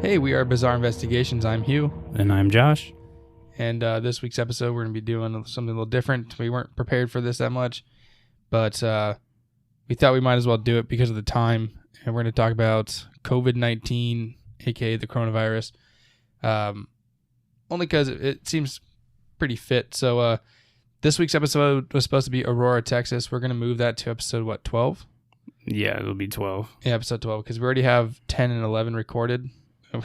Hey, we are Bizarre Investigations. I'm Hugh. And I'm Josh. And this week's episode, we're going to be doing something a little different. We weren't prepared for this that much, but we thought we might as well do it because of the time. And we're going to talk about Covid-19, a.k.a. the coronavirus, only because it seems pretty fit. So this week's episode was supposed to be Aurora, Texas. We're going to move that to episode, 12? Yeah, it'll be 12. Yeah, episode 12, because we already have 10 and 11 recorded.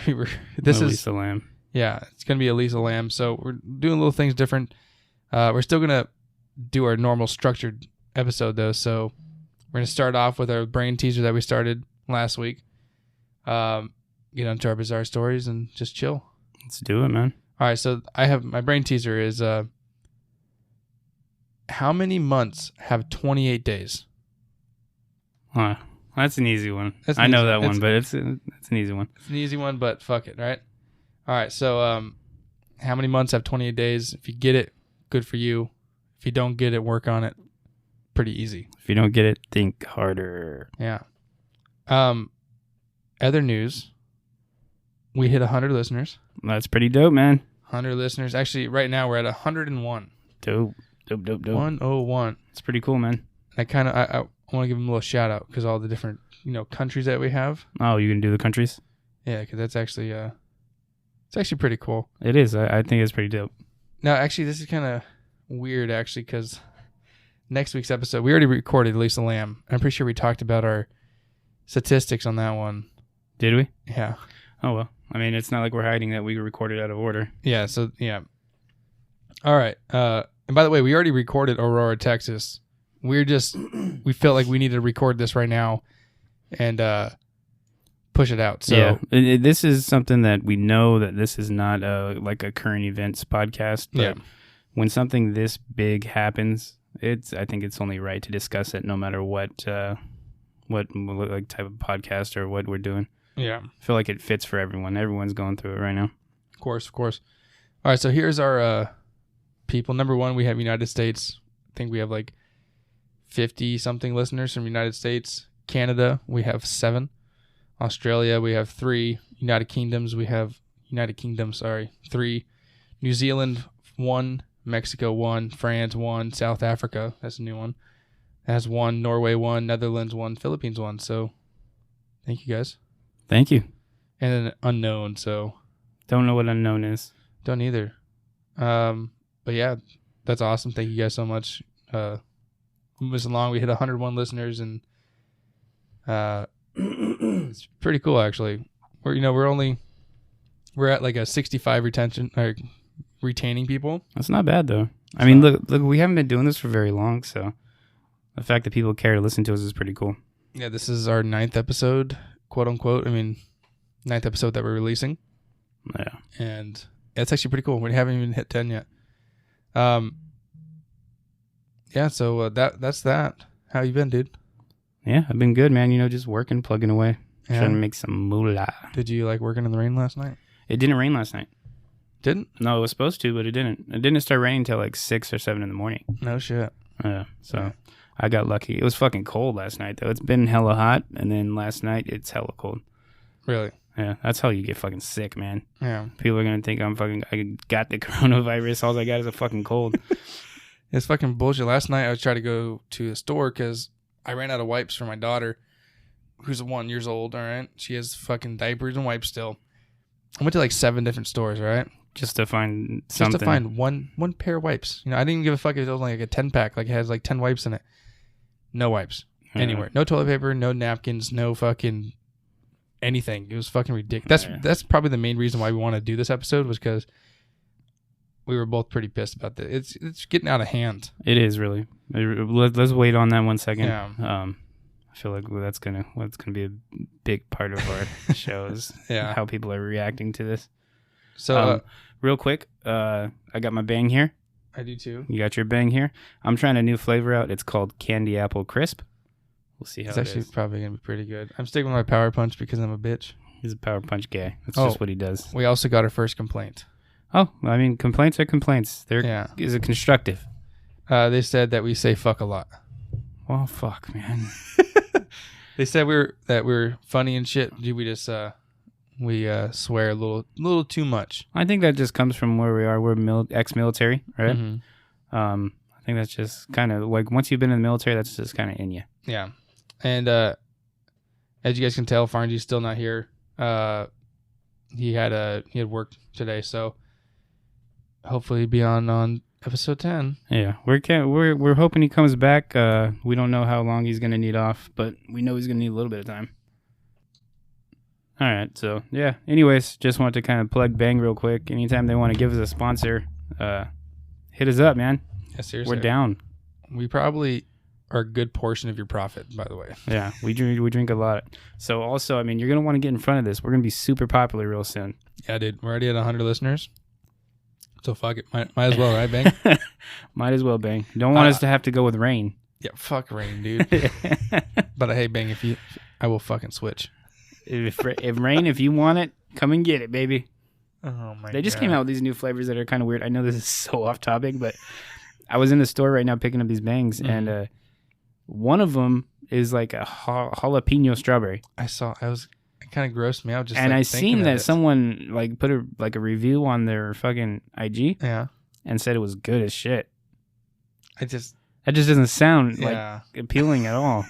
Elisa Lamb. Yeah, it's going to be Elisa Lamb. So we're doing little things different. We're still going to do our normal structured episode, though. So we're going to start off with our brain teaser that we started last week. Get onto our bizarre stories and just chill. Let's do it, man. All right, so I have my brain teaser is how many months have 28 days? Huh. That's an easy one. I know that one, but it's an easy one. It's an easy one, but fuck it, right? All right, so how many months have 28 days? If you get it, good for you. If you don't get it, work on it. Pretty easy. If you don't get it, think harder. Yeah. Other news, we hit 100 listeners. That's pretty dope, man. 100 listeners. Actually, right now we're at 101. Dope. 101. It's pretty cool, man. I want to give them a little shout out because all the different countries that we have. Oh, you can do the countries? Yeah, because that's actually it's actually pretty cool. It is. I think it's pretty dope. Now, actually, this is kind of weird, actually, because next week's episode, we already recorded Elisa Lamb. I'm pretty sure we talked about our statistics on that one. Did we? Yeah. Oh, well. I mean, it's not like we're hiding that we recorded out of order. Yeah, so, yeah. All right. And by the way, we already recorded Aurora, Texas. We felt like we need to record this right now and push it out. So yeah, this is something that we know that this is not like a current events podcast. But when something this big happens, I think it's only right to discuss it, no matter what like type of podcast or what we're doing. Yeah, I feel like it fits for everyone. Everyone's going through it right now. Of course. All right, so here's our people. Number one, we have United States. I think we have like 50-something listeners from United States. Canada, we have 7. Australia, we have 3. United Kingdom, 3. New Zealand, 1. Mexico, 1. France, 1. South Africa, that's a new one, has 1. Norway, 1. Netherlands, 1. Philippines, 1. So, thank you guys. Thank you. And then unknown, so. Don't know what unknown is. Don't either. But yeah, that's awesome. Thank you guys so much. Moving along, we hit 101 listeners, and it's pretty cool actually. We're at like a 65 retention, or retaining people. That's not bad though. I mean, look, we haven't been doing this for very long, so the fact that people care to listen to us is pretty cool. Yeah, this is our 9th episode, quote unquote. I mean, 9th episode that we're releasing. Yeah, and it's actually pretty cool. We haven't even hit 10 yet. Yeah, so that's that. How you been, dude? Yeah, I've been good, man. Just working, plugging away. Yeah. Trying to make some moolah. Did you like working in the rain last night? It didn't rain last night. Didn't? No, it was supposed to, but it didn't. It didn't start raining until like 6 or 7 in the morning. No shit. Yeah, so I got lucky. It was fucking cold last night, though. It's been hella hot, and then last night, it's hella cold. Really? Yeah, that's how you get fucking sick, man. Yeah. People are going to think I got the coronavirus. All I got is a fucking cold. It's fucking bullshit. Last night I was trying to go to the store because I ran out of wipes for my daughter, who's 1 year old. All right, she has fucking diapers and wipes still. I went to like 7 different stores. All right, just to find something. Just to find one pair of wipes. I didn't even give a fuck if it was only like a 10-pack. Like it has like 10 wipes in it. No wipes anywhere. No toilet paper. No napkins. No fucking anything. It was fucking ridiculous. That's probably the main reason why we want to do this episode, was because we were both pretty pissed about this. It's getting out of hand. It is really. Let's wait on that 1 second. Yeah. I feel like that's gonna be a big part of our show is how people are reacting to this. So real quick, I got my bang here. I do too. You got your bang here. I'm trying a new flavor out. It's called Candy Apple Crisp. We'll see how it's actually probably gonna be pretty good. I'm sticking with my Power Punch because I'm a bitch. He's a Power Punch guy. That's just what he does. We also got our first complaint. Oh, I mean, complaints are complaints. Is it constructive? They said that we say fuck a lot. Well, fuck, man. They said that we're funny and shit. Do we just we swear a little too much. I think that just comes from where we are. We're ex-military, right? Mm-hmm. I think that's just kind of like once you've been in the military, that's just kind of in you. Yeah. And as you guys can tell, Farnsy's still not here. He had work today, so hopefully he'll be on episode 10. Yeah, we're hoping he comes back. We don't know how long he's gonna need off, but we know he's gonna need a little bit of time. All right, so yeah. Anyways, just wanted to kind of plug Bang real quick. Anytime they want to give us a sponsor, hit us up, man. Yeah, seriously, we're down. We probably are a good portion of your profit, by the way. Yeah, we drink a lot. So also, I mean, you're gonna want to get in front of this. We're gonna be super popular real soon. Yeah, dude, we're already at 100 listeners. So fuck it, might as well, right, Bang? Might as well, Bang. Don't want us to have to go with rain. Yeah, fuck rain, dude. But hey, Bang, I will fucking switch. If rain, if you want it, come and get it, baby. Oh my God. They just came out with these new flavors that are kind of weird. I know this is so off topic, but I was in the store right now picking up these Bangs, and one of them is like a jalapeno strawberry. It kind of grossed me out. Just and like I seen that someone like put a review on their fucking IG, and said it was good as shit. That just doesn't sound like appealing at all.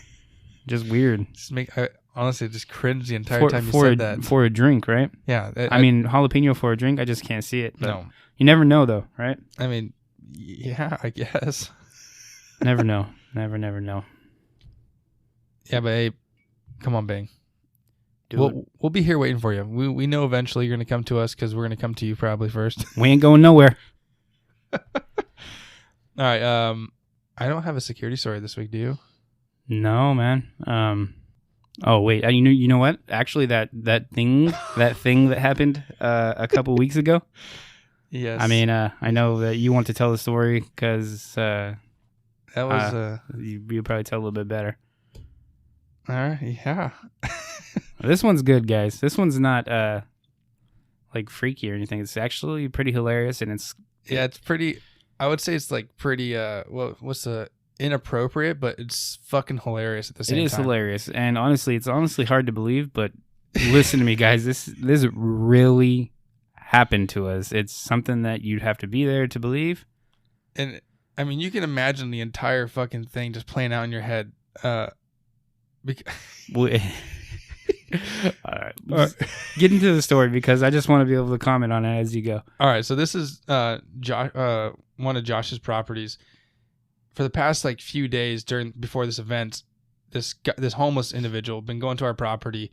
Just weird. I honestly just cringed the entire time you said that. For a drink, right? Yeah. I mean, jalapeno for a drink, I just can't see it. No. You never know, though, right? I mean, yeah, I guess. Never know. Never know. Yeah, but hey, come on, Bang. We'll be here waiting for you. We know eventually you're going to come to us because we're going to come to you probably first. We ain't going nowhere. All right. I don't have a security story this week, do you? No, man. Oh wait, you know what? Actually, that thing that happened a couple weeks ago. Yes. I mean, I know that you want to tell the story because that was you probably tell a little bit better. All right. Yeah. This one's good, guys. This one's not like freaky or anything. It's actually pretty hilarious, and it's pretty. I would say it's like pretty. What's the inappropriate, but it's fucking hilarious at the same time. It is hilarious, and honestly, it's hard to believe. But listen to me, guys. This really happened to us. It's something that you'd have to be there to believe. And I mean, you can imagine the entire fucking thing just playing out in your head. All right. Get into the story because I just want to be able to comment on it as you go. All right, so this is one of Josh's properties. For the past like few days before this event, this homeless individual been going to our property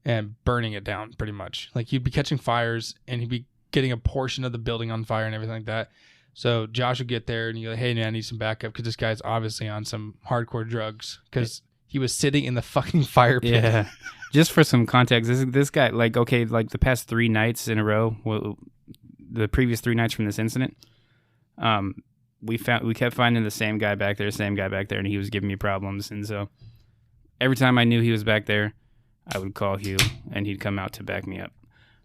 and burning it down pretty much. Like he'd be catching fires and he'd be getting a portion of the building on fire and everything like that. So Josh would get there and he'd go, "Hey man, I need some backup," because this guy's obviously on some hardcore drugs because he was sitting in the fucking fire pit. Yeah. Just for some context, this guy, like the past 3 nights in a row, the previous 3 nights from this incident, we kept finding the same guy back there, and he was giving me problems. And so every time I knew he was back there, I would call Hugh, and he'd come out to back me up.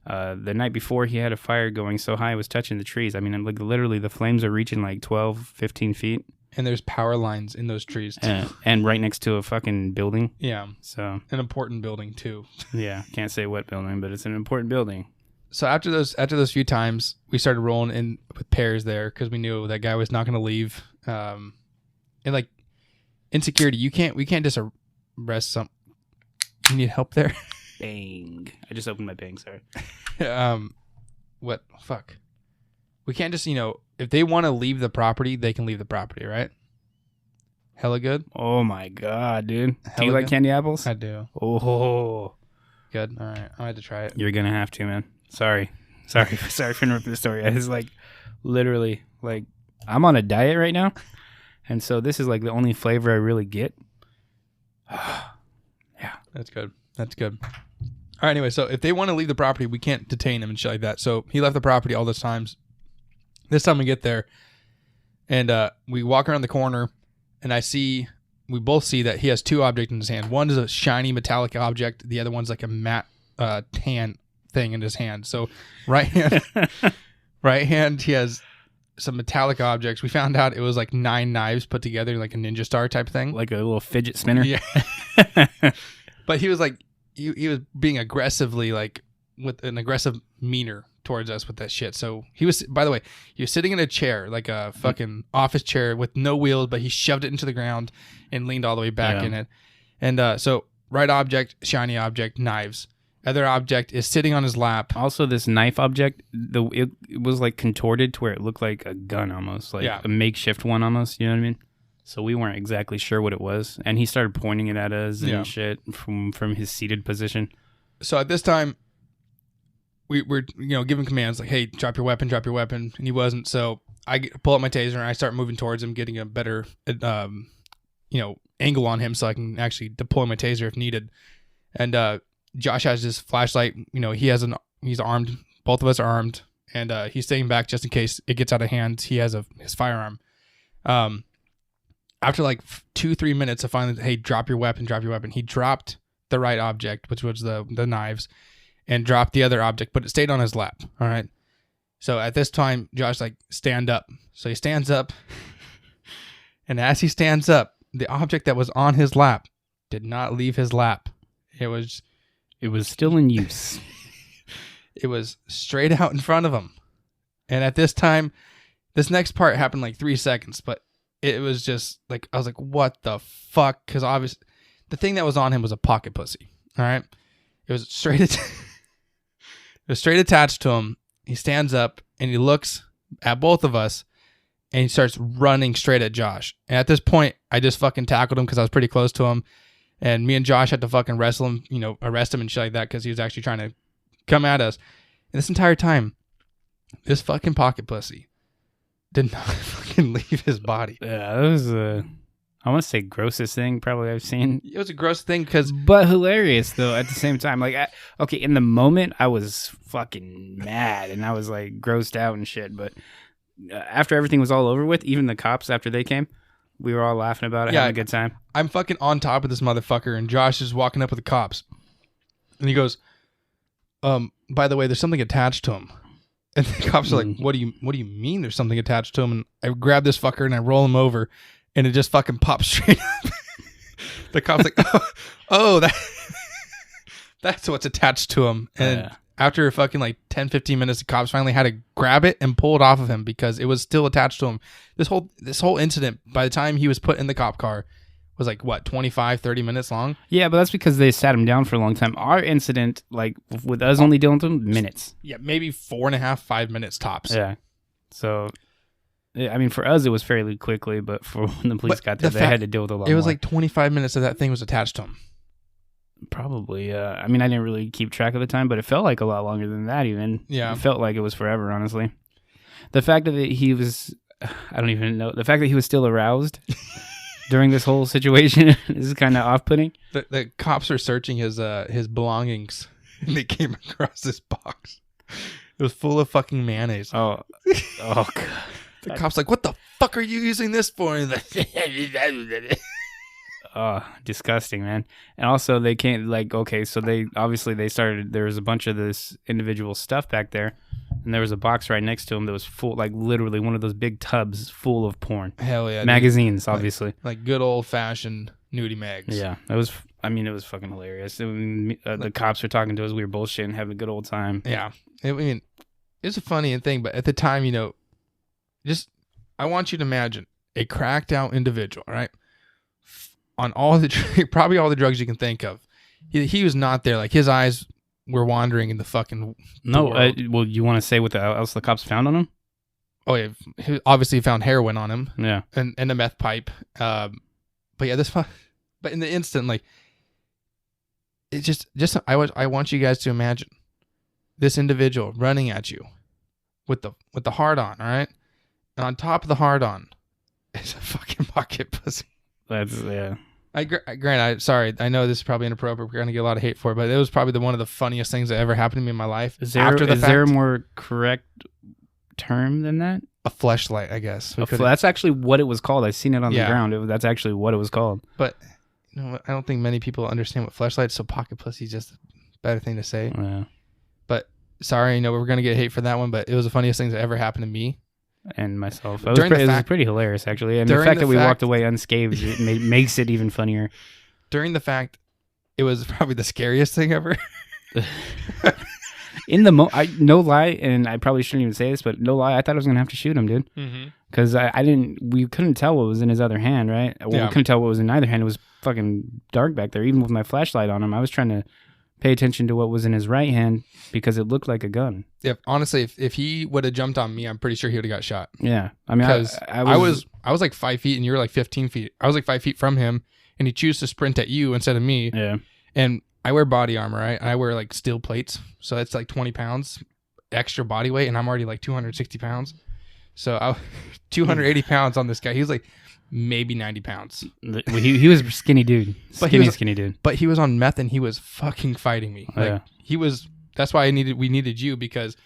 The night before, he had a fire going so high it was touching the trees. I mean, like literally, the flames are reaching like 12, 15 feet. And there's power lines in those trees too. And right next to a fucking building. Yeah. So an important building too. Yeah, can't say what building, but it's an important building. So after those few times, we started rolling in with pairs there because we knew that guy was not going to leave. And like insecurity, we can't just arrest some. You need help there? Bang! I just opened my bang. Sorry. What? Fuck. We can't just if they want to leave the property, they can leave the property, right? Hella good. Oh my god, dude! Hella do you like good? Candy apples? I do. Oh, good. All right, I had to try it. You're gonna have to, man. Sorry for interrupting the story. I was like, literally, like, I'm on a diet right now, and so this is like the only flavor I really get. Yeah, that's good. That's good. All right. Anyway, so if they want to leave the property, we can't detain him and shit like that. So he left the property all those times. This time we get there, and we walk around the corner, and we both see that he has 2 objects in his hand. One is a shiny metallic object. The other one's like a matte tan thing in his hand. So right hand, he has some metallic objects. We found out it was like 9 knives put together, like a ninja star type thing, like a little fidget spinner. Yeah. But he was like, he was being aggressively like with an aggressive meaner towards us with that shit. So he was, by the way, he was sitting in a chair, like a fucking office chair with no wheels, but he shoved it into the ground and leaned all the way back in it. And so right object, shiny object, knives. Other object is sitting on his lap. Also, this knife object, it was like contorted to where it looked like a gun almost, like a makeshift one almost. You know what I mean? So we weren't exactly sure what it was, and he started pointing it at us and shit from his seated position. So at this time, we're giving commands like, "Hey, drop your weapon," and he wasn't. So I pull up my taser and I start moving towards him, getting a better angle on him so I can actually deploy my taser if needed. And Josh has his flashlight. He's armed. Both of us are armed, and he's staying back just in case it gets out of hand. He has his firearm. After like 2-3 minutes of finally, hey, drop your weapon. He dropped the right object, which was the knives, and dropped the other object, but it stayed on his lap. All right. So at this time, Josh like, stand up. So he stands up, and as he stands up, the object that was on his lap did not leave his lap. It was still in use. It was straight out in front of him. And at this time, this next part happened like 3 seconds, but it was just like, I was like, what the fuck? Because obviously, the thing that was on him was a pocket pussy. All right. It was straight attached to him. He stands up and he looks at both of us and he starts running straight at Josh. And at this point, I just fucking tackled him because I was pretty close to him. And me and Josh had to fucking wrestle him, arrest him and shit like that because he was actually trying to come at us. And this entire time, this fucking pocket pussy did not fucking leave his body. Yeah, that was I want to say grossest thing probably I've seen. It was a gross thing but hilarious though at the same time. Like, in the moment I was fucking mad and I was like grossed out and shit. But after everything was all over with, even the cops after they came, we were all laughing about it, having a good time. I'm fucking on top of this motherfucker, and Josh is walking up with the cops, and he goes, "By the way, there's something attached to him." And the cops are like, "What do you mean? There's something attached to him?" And I grab this fucker and I roll him over, and it just fucking pops straight up. The cop's like, "Oh, that's what's attached to him." And after fucking like 10-15 minutes, the cops finally had to grab it and pull it off of him because it was still attached to him. This whole incident, by the time he was put in the cop car, was like, what, 25-30 minutes long? Yeah, but that's because they sat him down for a long time. Our incident, like with us only dealing with him, minutes. Yeah, maybe 4.5-5 minutes tops. Yeah. So, I mean, for us, it was fairly quickly, but for when the police got there, they had to deal with a lot more. It was like 25 minutes of that thing was attached to him. Probably. I mean, I didn't really keep track of the time, but it felt like a lot longer than that even. Yeah. It felt like it was forever, honestly. The fact that he was, I don't even know, the fact that he was still aroused during this whole situation is kind of off-putting. The cops were searching his belongings, and they came across this box. It was full of fucking mayonnaise. Oh God. The cop's like, "What the fuck are you using this for?" And oh, disgusting, man. And also they can't, like, okay, so they started, there was a bunch of this individual stuff back there, and there was a box right next to him that was full, like literally one of those big tubs full of porn. Hell yeah. Magazines, obviously. Like good old fashioned nudie mags. Yeah. It was fucking hilarious. The cops were talking to us, we were bullshitting, having a good old time. Yeah. It's a funny thing, but at the time, I want you to imagine a cracked out individual, right? On all the probably all the drugs you can think of. He was not there. Like, his eyes were wandering in the fucking well, you want to say what else the cops found on him? Oh yeah, he obviously found heroin on him. Yeah, and a meth pipe. But yeah, but in the instant, like, it just I want you guys to imagine this individual running at you with the hard on, all right, and on top of the hard on is a fucking pocket pussy. That's, yeah. Sorry, I know this is probably inappropriate. We're gonna get a lot of hate for it, but it was probably one of the funniest things that ever happened to me in my life. Is there a more correct term than that? A fleshlight, I guess. That's actually what it was called. I've seen it on the ground. That's actually what it was called. But I don't think many people understand what fleshlight is. So pocket pussy is just a better thing to say. Yeah. But sorry, we're gonna get hate for that one. But it was the funniest thing that ever happened to me. And myself. It was pretty hilarious, actually. And the fact that we walked away unscathed makes it even funnier. During the fact, it was probably the scariest thing ever. no lie, and I probably shouldn't even say this, but no lie, I thought I was gonna have to shoot him, dude. Because we couldn't tell what was in his other hand, right? Well, we couldn't tell what was in either hand. It was fucking dark back there. Even with my flashlight on him, I was trying to pay attention to what was in his right hand because it looked like a gun. Yeah, honestly, if he would have jumped on me, I'm pretty sure he would have got shot. Yeah, I mean, I was like 5 feet and you were like 15 feet. I was like 5 feet from him, and he chose to sprint at you instead of me. Yeah, and I wear body armor, right? And I wear like steel plates, so that's like 20 pounds extra body weight, and I'm already like 260 pounds. So I 280 pounds on this guy. He was like maybe 90 pounds. He was a skinny dude. Skinny dude. But he was on meth and he was fucking fighting me. Like he was. That's why we needed you, because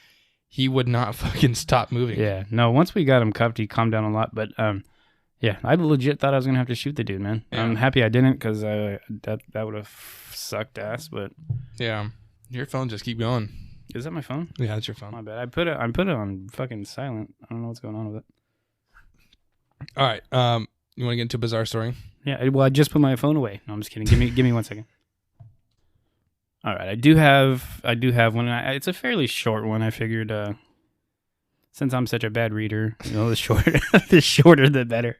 he would not fucking stop moving. Yeah. No, once we got him cuffed, he calmed down a lot. But yeah, I legit thought I was gonna have to shoot the dude, man. Yeah. I'm happy I didn't, because that would have sucked ass. But yeah, your phone just keep going. Is that my phone? Yeah, that's your phone. My bad. I put it on fucking silent. I don't know what's going on with it. All right. You want to get into a bizarre story? Yeah. Well, I just put my phone away. No, I'm just kidding. Give me 1 second. All right. I do have one. It's a fairly short one. I figured since I'm such a bad reader, the shorter the better.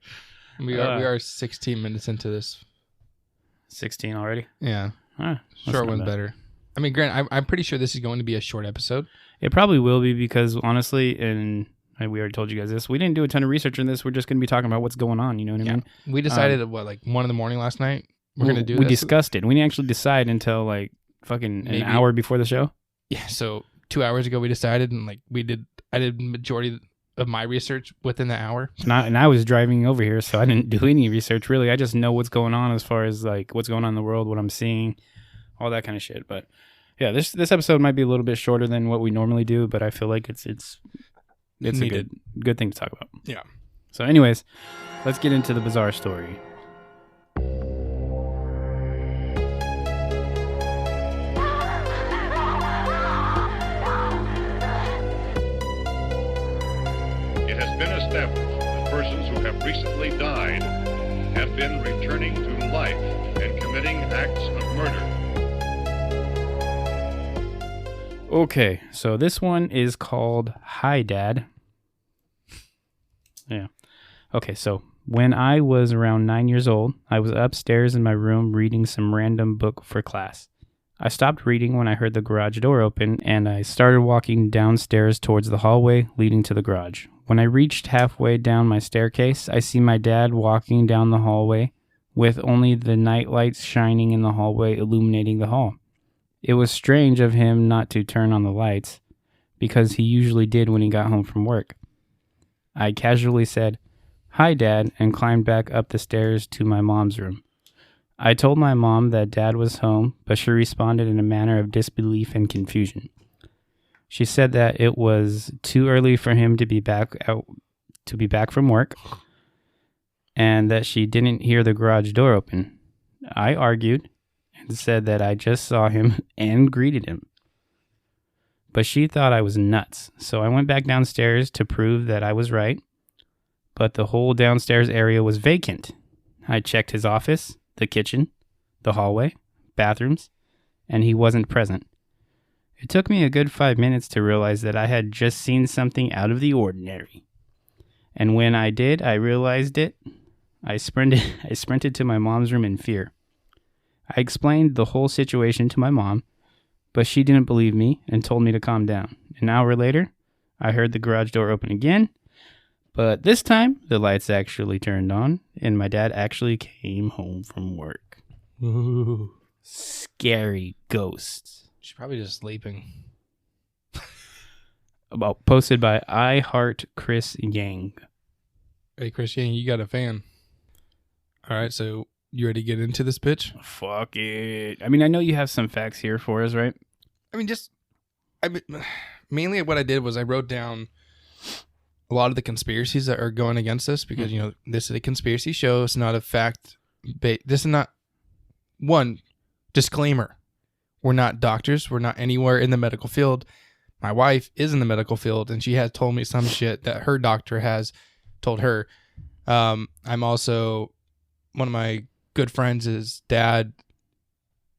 We are 16 minutes into this. 16 already? Yeah. Short one's better. I mean, Grant, I'm pretty sure this is going to be a short episode. It probably will be, because honestly, and we already told you guys this, we didn't do a ton of research on this. We're just going to be talking about what's going on. You know what I mean? We decided at like 1 a.m. last night we're going to do this. We discussed it. We didn't actually decide until like fucking an hour before the show. Yeah. So 2 hours ago we decided, and like I did majority of my research within the hour. And I was driving over here, so I didn't do any research really. I just know what's going on as far as like what's going on in the world, what I'm seeing, all that kind of shit. But yeah, this episode might be a little bit shorter than what we normally do, but I feel like it's a good thing to talk about. Yeah. So anyways, let's get into the bizarre story. It has been established that persons who have recently died have been returning to life and committing acts of murder. Okay, so this one is called Hi Dad. Yeah. Okay, so when I was around 9 years old, I was upstairs in my room reading some random book for class. I stopped reading when I heard the garage door open, and I started walking downstairs towards the hallway leading to the garage. When I reached halfway down my staircase, I see my dad walking down the hallway with only the night lights shining in the hallway illuminating the hall. It was strange of him not to turn on the lights, because he usually did when he got home from work. I casually said, "Hi, Dad," and climbed back up the stairs to my mom's room. I told my mom that Dad was home, but she responded in a manner of disbelief and confusion. She said that it was too early for him to be back from work, and that she didn't hear the garage door open. I argued and said that I just saw him and greeted him. But she thought I was nuts, so I went back downstairs to prove that I was right, but the whole downstairs area was vacant. I checked his office, the kitchen, the hallway, bathrooms, and he wasn't present. It took me a good 5 minutes to realize that I had just seen something out of the ordinary. And when I did, I realized it. I sprinted to my mom's room in fear. I explained the whole situation to my mom, but she didn't believe me and told me to calm down. An hour later, I heard the garage door open again, but this time the lights actually turned on and my dad actually came home from work. Ooh. Scary ghosts. She's probably just sleeping. Posted by I Heart Chris Yang. Hey, Chris Yang, you got a fan. All right, so you ready to get into this pitch? Fuck it. I mean, I know you have some facts here for us, right? Mainly what I did was I wrote down a lot of the conspiracies that are going against us because, this is a conspiracy show. It's not a fact. This is not one disclaimer. We're not doctors. We're not anywhere in the medical field. My wife is in the medical field and she has told me some shit that her doctor has told her. I'm also, one of my good friends, his dad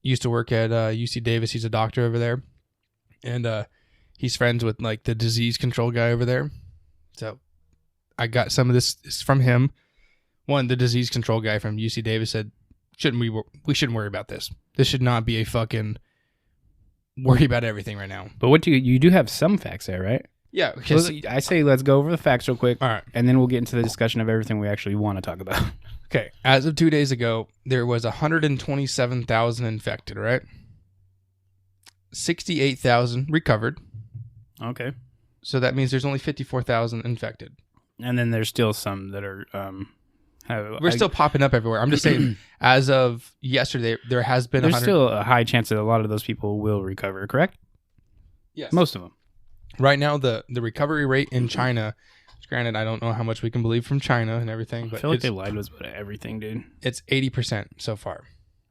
used to work at UC Davis. He's a doctor over there. And He's friends with like the disease control guy over there. So I got some of this from him. One, the disease control guy from UC Davis said, we shouldn't worry about this. This should not be a fucking worry about everything right now. But what you do have some facts there, right? Yeah. So I say let's go over the facts real quick. All right. And then we'll get into the discussion of everything we actually want to talk about. Okay. As of 2 days ago, there was 127,000 infected, right? 68,000 recovered. Okay. So that means there's only 54,000 infected. And then there's still some that are... We're still popping up everywhere. I'm just saying, as of yesterday, there has been... There's still a high chance that a lot of those people will recover, correct? Yes. Most of them. Right now, the recovery rate in China, granted, I don't know how much we can believe from China and everything, but I feel like they lied to us about everything, dude. It's 80% so far.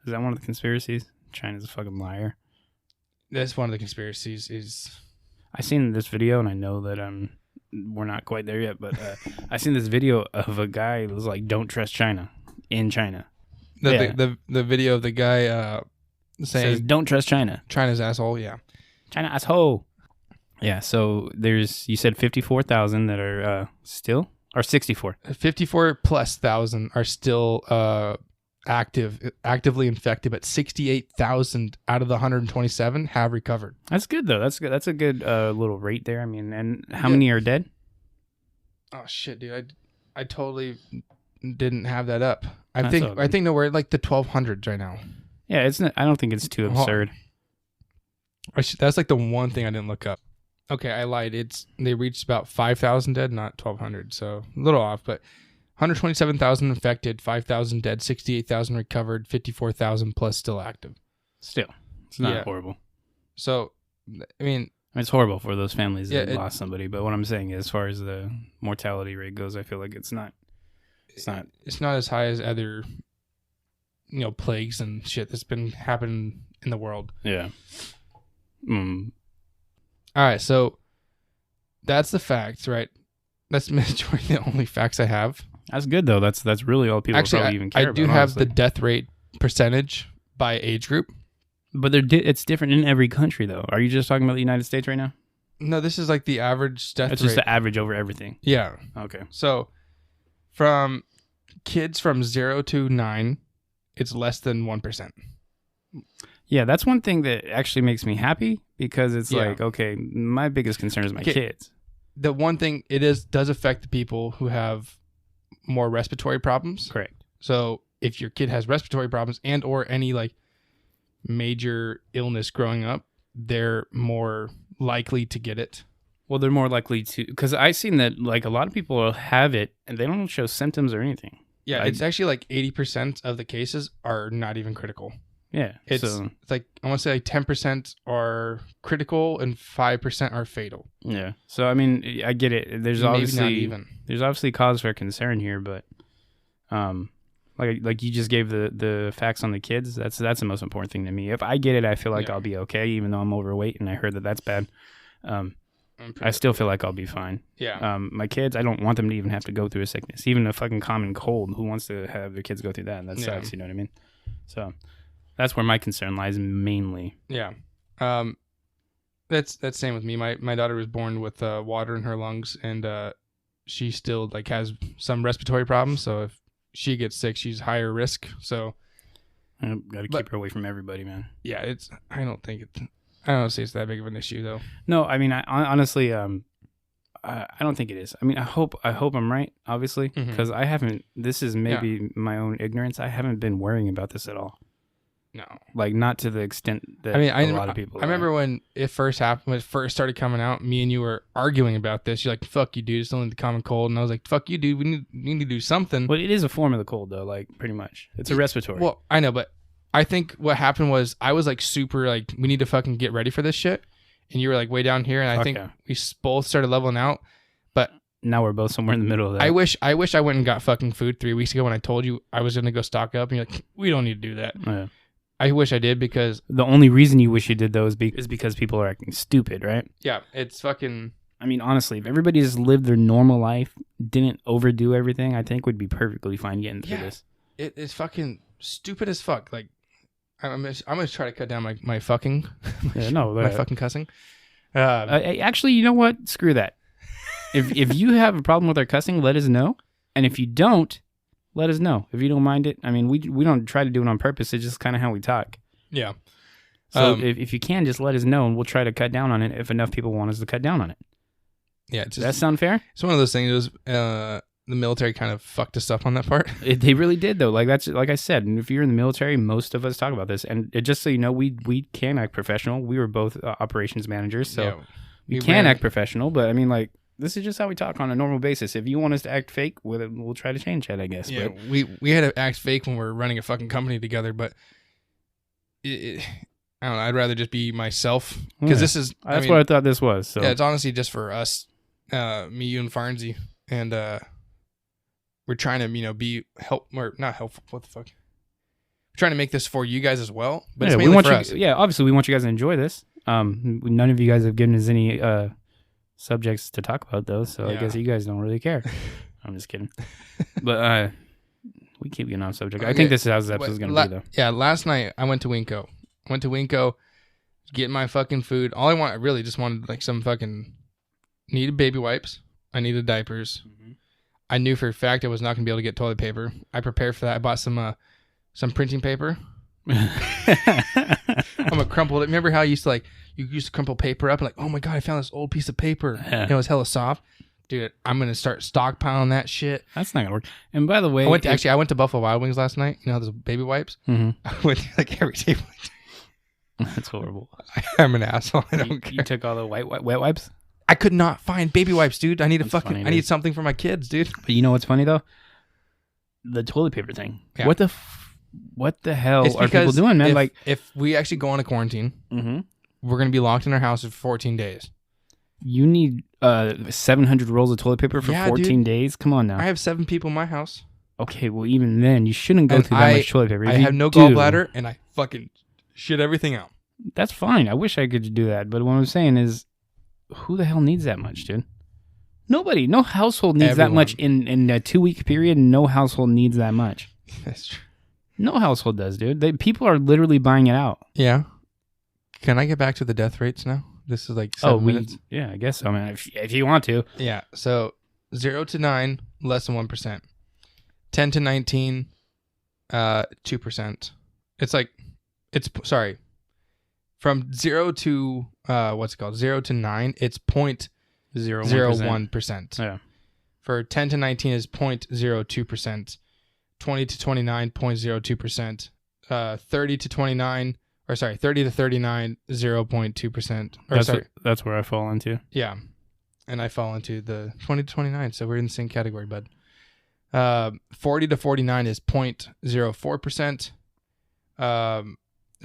Is that one of the conspiracies? China's a fucking liar. That's one of the conspiracies is... I seen this video, and I know that we're not quite there yet, but I seen this video of a guy that was like, "Don't trust China," in China. The video of the guy saying, says, "Don't trust China. China's asshole." Yeah, China asshole. Yeah. So you said 54,000 that are still, or 64. 54 plus thousand are still actively infected, but 68,000 out of the 127 have recovered. That's good though. That's good. That's a good little rate there. I mean, and how many are dead? Oh shit, dude! I totally didn't have that up. I That's think no, we're at like the 1200s right now. Yeah, it's not, I don't think it's too absurd. That's like the one thing I didn't look up. Okay, I lied. They reached about 5,000 dead, not 1,200, so a little off, but 127,000 infected, 5,000 dead, 68,000 recovered, 54,000 plus still active. Still, it's not horrible. So, I mean... It's horrible for those families that lost somebody, but what I'm saying is, as far as the mortality rate goes, I feel like it's not as high as other, plagues and shit that's been happening in the world. Yeah. All right, so that's the facts, right? That's majority the only facts I have. That's good though. That's really all people probably even care about. I do have the death rate percentage by age group. But it's different in every country, though. Are you just talking about the United States right now? No, this is like the average death rate. It's just the average over everything. Yeah. Okay. So, from kids from 0 to 9, it's less than 1%. Yeah, that's one thing that actually makes me happy because it's like, okay, my biggest concern is my kids. The one thing does affect the people who have more respiratory problems. Correct. So, if your kid has respiratory problems and or any like major illness growing up, they're more likely to get it. Well, they're more likely to, because I've seen that like a lot of people have it and they don't show symptoms or anything. Yeah, it's actually like 80% of the cases are not even critical. Yeah, it's like I want to say like 10% are critical and 5% are fatal. Yeah, so I mean, I get it. There's obviously cause for concern here, but like you just gave the facts on the kids. That's the most important thing to me. If I get it, I feel like I'll be okay, even though I'm overweight and I heard that that's bad. I still feel like I'll be fine. Yeah. My kids, I don't want them to even have to go through a sickness, even a fucking common cold. Who wants to have their kids go through that? And that sucks. You know what I mean? So that's where my concern lies mainly. Yeah. That's same with me. My daughter was born with water in her lungs, and she still like has some respiratory problems. So if she gets sick, she's higher risk. So I got to keep her away from everybody, man. Yeah, I don't say it's that big of an issue though. No, I mean, I honestly, I don't think it is. I mean, I hope I'm right, obviously, because I haven't. This is maybe my own ignorance. I haven't been worrying about this at all. No, like not to the extent that a lot of people. I remember when it first happened, when it first started coming out. Me and you were arguing about this. You're like, "Fuck you, dude! It's only the common cold," and I was like, "Fuck you, dude! We need to do something." Well, it is a form of the cold, though. Like pretty much, it's a respiratory. Well, I know, but I think what happened was I was like super like, we need to fucking get ready for this shit, and you were like way down here, and I think we both started leveling out. But now we're both somewhere in the middle of that. I wish I went and got fucking food 3 weeks ago when I told you I was gonna go stock up, and you're like, "We don't need to do that." Yeah. I wish I did, because the only reason you wish you did though is because people are acting stupid, right? Yeah, it's fucking. I mean, honestly, if everybody just lived their normal life, didn't overdo everything, I think we'd be perfectly fine getting through this. It is fucking stupid as fuck. Like, I'm gonna try to cut down my fucking, my fucking cussing. Actually, you know what? Screw that. If you have a problem with our cussing, let us know. And if you don't, let us know. If you don't mind it. I mean, we don't try to do it on purpose. It's just kind of how we talk. Yeah. So if you can, just let us know, and we'll try to cut down on it if enough people want us to cut down on it. Yeah. Does that sound fair? It's one of those things. It was, the military kind of fucked us up on that part. They really did, though. Like I said, and if you're in the military, most of us talk about this. And just so you know, we can act professional. We were both operations managers, so we can act professional. But I mean, like, this is just how we talk on a normal basis. If you want us to act fake, we'll try to change that, I guess. Yeah, but we had to act fake when we're running a fucking company together, but I don't know. I'd rather just be myself because this is. That's what I thought this was. So yeah, it's honestly just for us, me, you, and Farnsey, and we're trying to be not helpful. What the fuck? We're trying to make this for you guys as well, but it's mainly for us. Yeah, obviously we want you guys to enjoy this. None of you guys have given us any subjects to talk about, though, so I guess you guys don't really care. I'm just kidding. But we keep getting off subject. I think this is how this episode is going to be, though. Yeah, last night I went to Winco. Get my fucking food. All I really just wanted like some fucking needed baby wipes. I needed diapers. Mm-hmm. I knew for a fact I was not going to be able to get toilet paper. I prepared for that. I bought some printing paper. I'm gonna crumple it. Remember how you used to crumple paper up and like, oh my god, I found this old piece of paper. It was hella soft. Dude, I'm gonna start stockpiling that shit. That's not gonna work. And by the way, I went to Buffalo Wild Wings last night. You know how those baby wipes? Mm-hmm. I went like every day. That's horrible. I'm an asshole. I don't care. You took all the wet wipes? I could not find baby wipes, dude. I need I need something for my kids, dude. But you know what's funny though? The toilet paper thing. Yeah. What the hell are people doing, man? If we actually go on a quarantine, we're gonna be locked in our house for 14 days. You need 700 rolls of toilet paper for 14 days? Come on now. I have 7 people in my house. Okay, well even then you shouldn't go through that much toilet paper. I have no gallbladder and I fucking shit everything out. That's fine. I wish I could do that, but what I'm saying is, who the hell needs that much, dude? Nobody. No household needs that much in a 2-week period. No household needs that much. That's true. No household does, dude. People are literally buying it out. Yeah. Can I get back to the death rates now? This is like 7 minutes. Yeah, I guess so, man. If you want to. Yeah. So 0 to 9, less than 1%. 10 to 19, 2%. Sorry. From 0 to 0 to 9, it's 0.01%. Yeah. For 10 to 19 is 0.02%. 20 to 29, 0.02%. 30 to 39, 30 to 39, 0.2%. That's where I fall into. Yeah. And I fall into the 20 to 29, so we're in the same category, bud. 40 to 49 is 0.04%.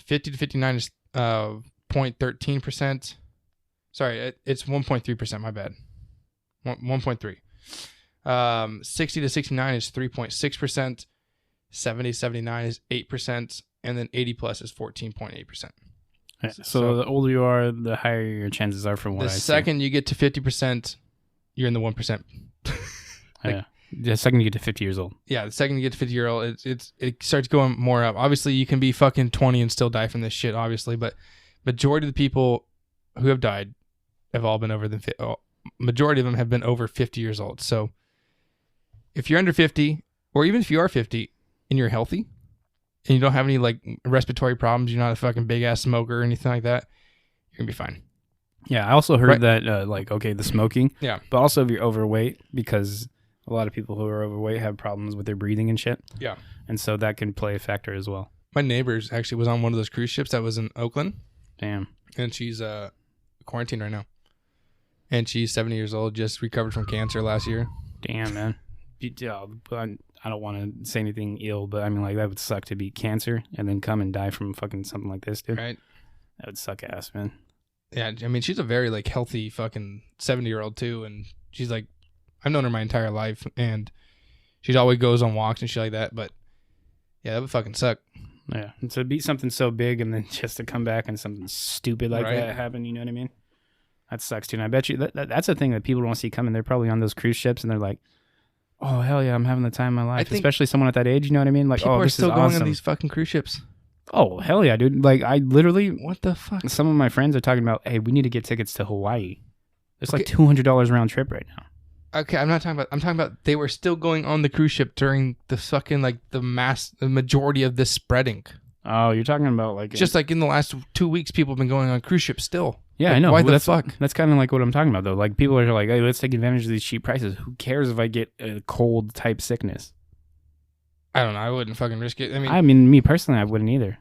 50 to 59 is 0.13%. Sorry, it's 1.3%, my bad. 1.3. 60 to 69 is 3.6%. 70 to 79 is 8%. And then 80 plus is 14.8%. Yeah, so the older you are, the higher your chances are for what I see. The second you get to 50%, you're in the 1%. Yeah. The second you get to 50 years old. Yeah, the second you get to 50 year old, it starts going more up. Obviously, you can be fucking 20 and still die from this shit, obviously. But majority of the people who have died have all been majority of them have been over 50 years old. So if you're under 50, or even if you are 50 and you're healthy and you don't have any like respiratory problems, you're not a fucking big ass smoker or anything like that, you're gonna be fine. Yeah, I also heard that the smoking. Yeah. But also if you're overweight, because a lot of people who are overweight have problems with their breathing and shit. Yeah. And so that can play a factor as well. My neighbor's actually was on one of those cruise ships that was in Oakland. Damn. And she's quarantined right now. And she's 70 years old, just recovered from cancer last year. Damn, man. I don't want to say anything ill, but I mean, like, that would suck to beat cancer and then come and die from fucking something like this, dude. Right. That would suck ass, man. Yeah, I mean, she's a very, like, healthy fucking 70-year-old, too. And she's, like, I've known her my entire life. And she always goes on walks and shit like that. But, yeah, that would fucking suck. Yeah. And to beat something so big and then just to come back and something stupid like that happen, you know what I mean? That sucks, too. And I bet you that's a thing that people don't see coming. They're probably on those cruise ships and they're like, oh, hell yeah, I'm having the time of my life. Especially someone at that age, you know what I mean? Like, people this are still is going awesome. on these fucking cruise ships. Oh, hell yeah, dude. Like, I literally, What the fuck? some of my friends are talking about, hey, we need to get tickets to Hawaii. It's like Okay. $200 round trip right now. Okay, I'm talking about they were still going on the cruise ship during the fucking, like, the majority of this spreading. Oh, you're talking about like... Just like in the last 2 weeks, people have been going on cruise ships still. Yeah, Like, I know. Why Well, the fuck? That's kind of like what I'm talking about, though. Like, people are like, hey, let's take advantage of these cheap prices. Who cares if I get a cold type sickness? I don't know. I wouldn't fucking risk it. I mean, me personally, I wouldn't either.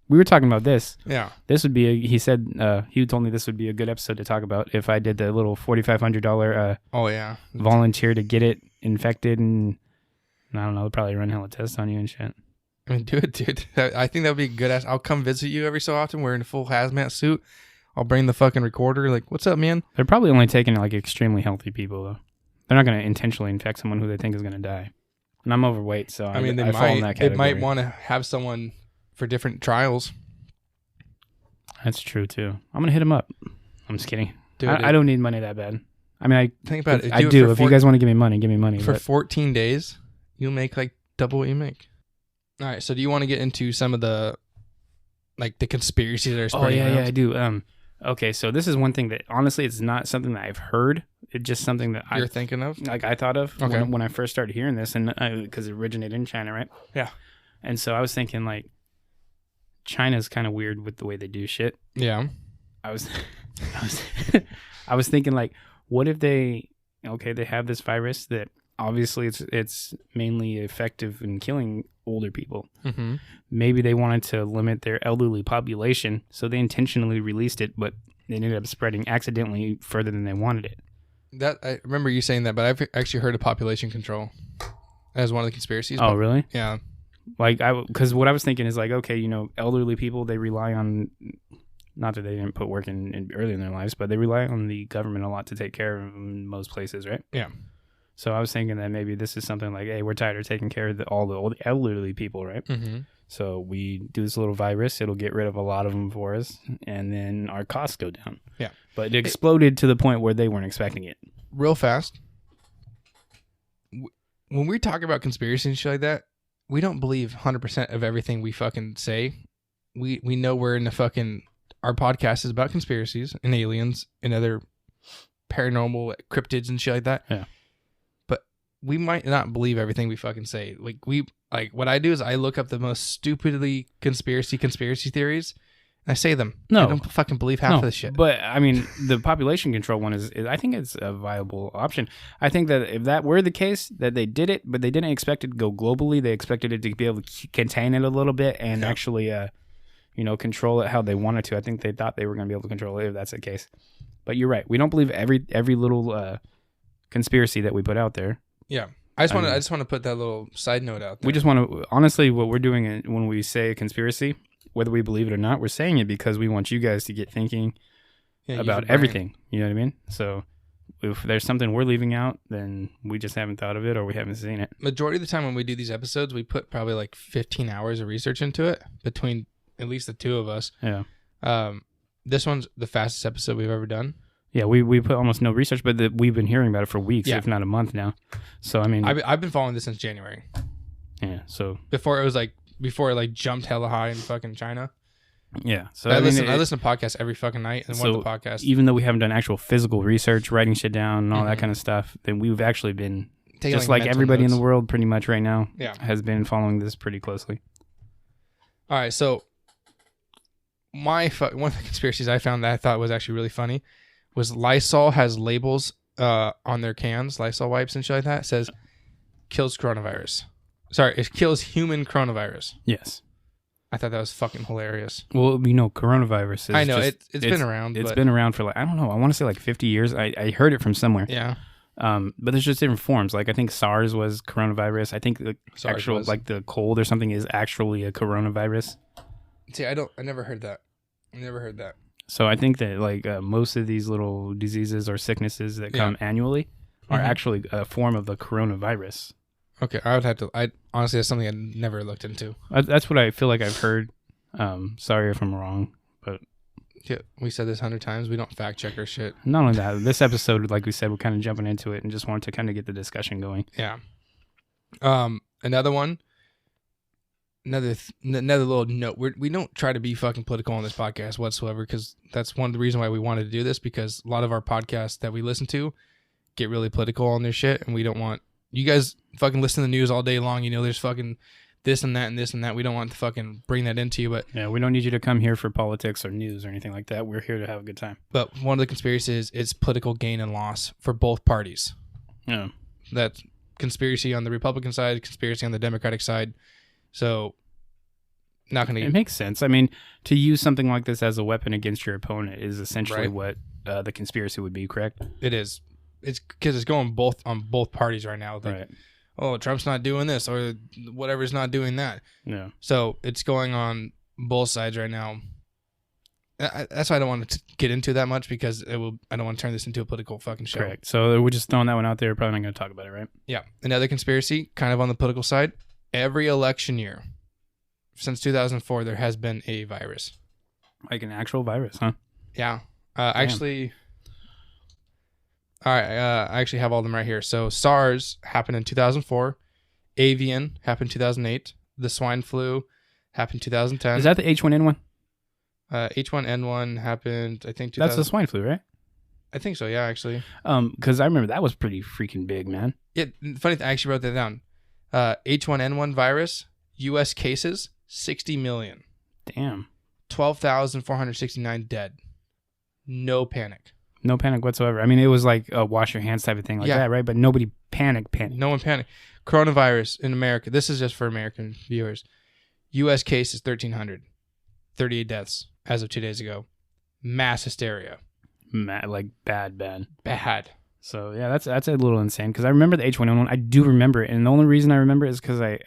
We were talking about this. Yeah. This would be, he said, he told me this would be a good episode to talk about if I did the little $4,500 Oh, yeah. volunteer to get it infected and I don't know, they'll probably run hella tests on you and shit. I mean, do it, dude. I think that would be a good ass. I'll come visit you every so often wearing a full hazmat suit. I'll bring the fucking recorder. Like, what's up, man? They're probably only taking like extremely healthy people, though. They're not going to intentionally infect someone who they think is going to die. And I'm overweight, so I mean, I fall in that category. they might want to have someone for different trials. That's true, too. I'm going to hit him up. I'm just kidding. I don't need money that bad. I mean, think about it. I do. If you guys want to give me money, give me money. For but 14 days, you'll make like double what you make. All right. So do you want to get into some of the, like, the conspiracies that are spreading around? Yeah, I do. Okay, so this is one thing that, honestly, it's not something that I've heard. It's just something that You're thinking of? like I thought of Okay. when I first started hearing this, and because it originated in China, right? Yeah. And so I was thinking, like, China's kind of weird with the way they do shit. Yeah. I was I was thinking, like, what if they have this virus that obviously it's mainly effective in killing older people. Mm-hmm. Maybe they wanted to limit their elderly population, so they intentionally released it, but they ended up spreading accidentally further than they wanted it. That I remember you saying that, but I've actually heard of population control as one of the conspiracies. Oh, but, really? Yeah. Like, because what I was thinking is, like, okay, you know, elderly people, they rely on, not that they didn't put work in early in their lives, but they rely on the government a lot to take care of them in most places, right? Yeah. So I was thinking that maybe this is something like, hey, we're tired of taking care of all the old elderly people, right? Mm-hmm. So we do this little virus. It'll get rid of a lot of them for us, and then our costs go down. Yeah. But it exploded to the point where they weren't expecting it. Real fast. When we talk about conspiracy and shit like that, we don't believe 100% of everything we fucking say. We know we're in the fucking... Our podcast is about conspiracies and aliens and other paranormal cryptids and shit like that. Yeah. But we might not believe everything we fucking say. Like what I do is I look up the most stupidly conspiracy theories. And I say them. No. I don't fucking believe half of this shit. But I mean, the population control one is I think it's a viable option. I think that if that were the case, that they did it, but they didn't expect it to go globally. They expected it to be able to contain it a little bit and actually, control it how they wanted to. I think they thought they were going to be able to control it if that's the case. But you're right. We don't believe every little conspiracy that we put out there. Yeah. I just want to put that little side note out there. We just want to, honestly, what we're doing when we say a conspiracy, whether we believe it or not, we're saying it because we want you guys to get thinking about everything. You know what I mean? So if there's something we're leaving out, then we just haven't thought of it or we haven't seen it. Majority of the time when we do these episodes, we put probably like 15 hours of research into it between at least the two of us. Yeah. This one's the fastest episode we've ever done. Yeah, we put almost no research, but we've been hearing about it for weeks, if not a month now. So, I mean... I've been following this since January. Yeah, so... Before it jumped hella high in fucking China. Yeah. So I listen to podcasts every fucking night, and one of the podcasts... Even though we haven't done actual physical research, writing shit down and all that kind of stuff, then we've actually been... Taking just like everybody in the world pretty much right now has been following this pretty closely. All right, so... one of the conspiracies I found that I thought was actually really funny was Lysol has labels on their cans, Lysol wipes and shit like that. It says kills coronavirus. Sorry, it kills human coronavirus. Yes. I thought that was fucking hilarious. Well, coronavirus is... I know, it's been around. It's been around for I don't know, I want to say 50 years. I heard it from somewhere. Yeah. But there's just different forms. Like I think SARS was coronavirus. I think the actual the cold or something is actually a coronavirus. See, I never heard that. So I think that most of these little diseases or sicknesses that come annually are actually a form of the coronavirus. Okay, I would have to. Honestly, that's something I never looked into. That's what I feel like I've heard. Sorry if I'm wrong, but yeah, we said this 100 times. We don't fact check our shit. Not only that, this episode, like we said, we're kind of jumping into it and just wanted to kind of get the discussion going. Yeah. Another one. another little note. We don't try to be fucking political on this podcast whatsoever, because that's one of the reasons why we wanted to do this, because a lot of our podcasts that we listen to get really political on their shit, and we don't want you guys fucking listen to the news all day long. There's fucking this and that and this and that. We don't want to fucking bring that into you, but yeah, we don't need you to come here for politics or news or anything like that. We're here to have a good time. But one of the conspiracies is it's political gain and loss for both parties. Yeah, that's conspiracy on the Republican side, conspiracy on the Democratic side. So, not going to... It makes sense. I mean, to use something like this as a weapon against your opponent is essentially what the conspiracy would be, correct? It is. It's because it's going on both parties right now. Like, oh, Trump's not doing this, or whatever's not doing that. Yeah. So, it's going on both sides right now. That's why I don't want to get into that much, because I don't want to turn this into a political fucking show. Correct. So, we're just throwing that one out there. We're probably not going to talk about it, right? Yeah. Another conspiracy, kind of on the political side. Every election year since 2004, there has been a virus. Like an actual virus, huh? Yeah. Actually, all right. I actually have all of them right here. So SARS happened in 2004. Avian happened in 2008. The swine flu happened in 2010. Is that the H1N1? H1N1 happened, I think, 2000. That's the swine flu, right? I think so, yeah, actually. Because I remember that was pretty freaking big, man. Yeah, funny thing, I actually wrote that down. H1N1 virus, U.S. cases, 60 million. Damn. 12,469 dead. No panic. No panic whatsoever. I mean, it was like a wash your hands type of thing like that, right? But nobody panicked. No one panicked. Coronavirus in America. This is just for American viewers. U.S. cases, 1,300. 38 deaths as of 2 days ago. Mass hysteria. Like bad. Bad. So yeah, that's a little insane, because I remember the H1N1. I do remember it, and the only reason I remember it is because I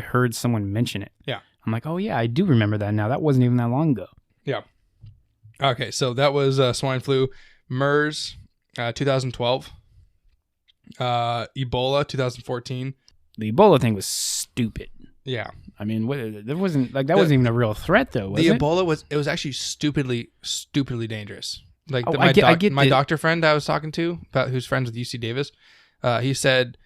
heard someone mention it. Yeah. I'm like, oh yeah, I do remember that now. That wasn't even that long ago. Yeah. Okay, so that was swine flu. MERS, 2012. Ebola, 2014. The Ebola thing was stupid. Yeah. I mean, there wasn't wasn't even a real threat though. Was the it? Ebola was actually stupidly dangerous. Like my doctor friend I was talking to, about who's friends with UC Davis, he said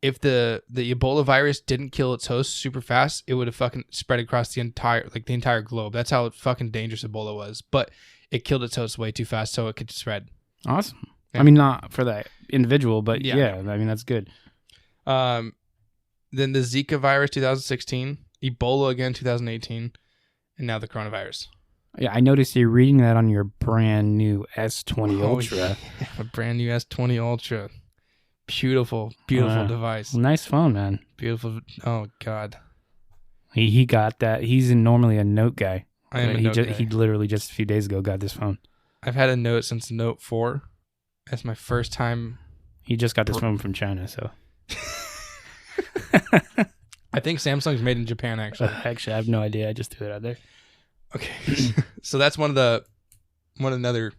if the Ebola virus didn't kill its host super fast, it would have fucking spread across the entire globe. That's how fucking dangerous Ebola was. But it killed its host way too fast, so it could spread. Awesome. Yeah. I mean, not for that individual, but yeah, I mean that's good. Then the Zika virus, 2016, Ebola again, 2018, and now the coronavirus. Yeah, I noticed you're reading that on your brand new S20 Ultra. Yeah, a brand new S20 Ultra. Beautiful device. Nice phone, man. Beautiful. Oh, God. He got that. He's normally a Note guy. I am a Note guy. He literally just a few days ago got this phone. I've had a Note since Note 4. That's my first time. He just got this phone from China, so. I think Samsung's made in Japan, actually. Actually, I have no idea. I just threw it out there. Okay. So that's one of another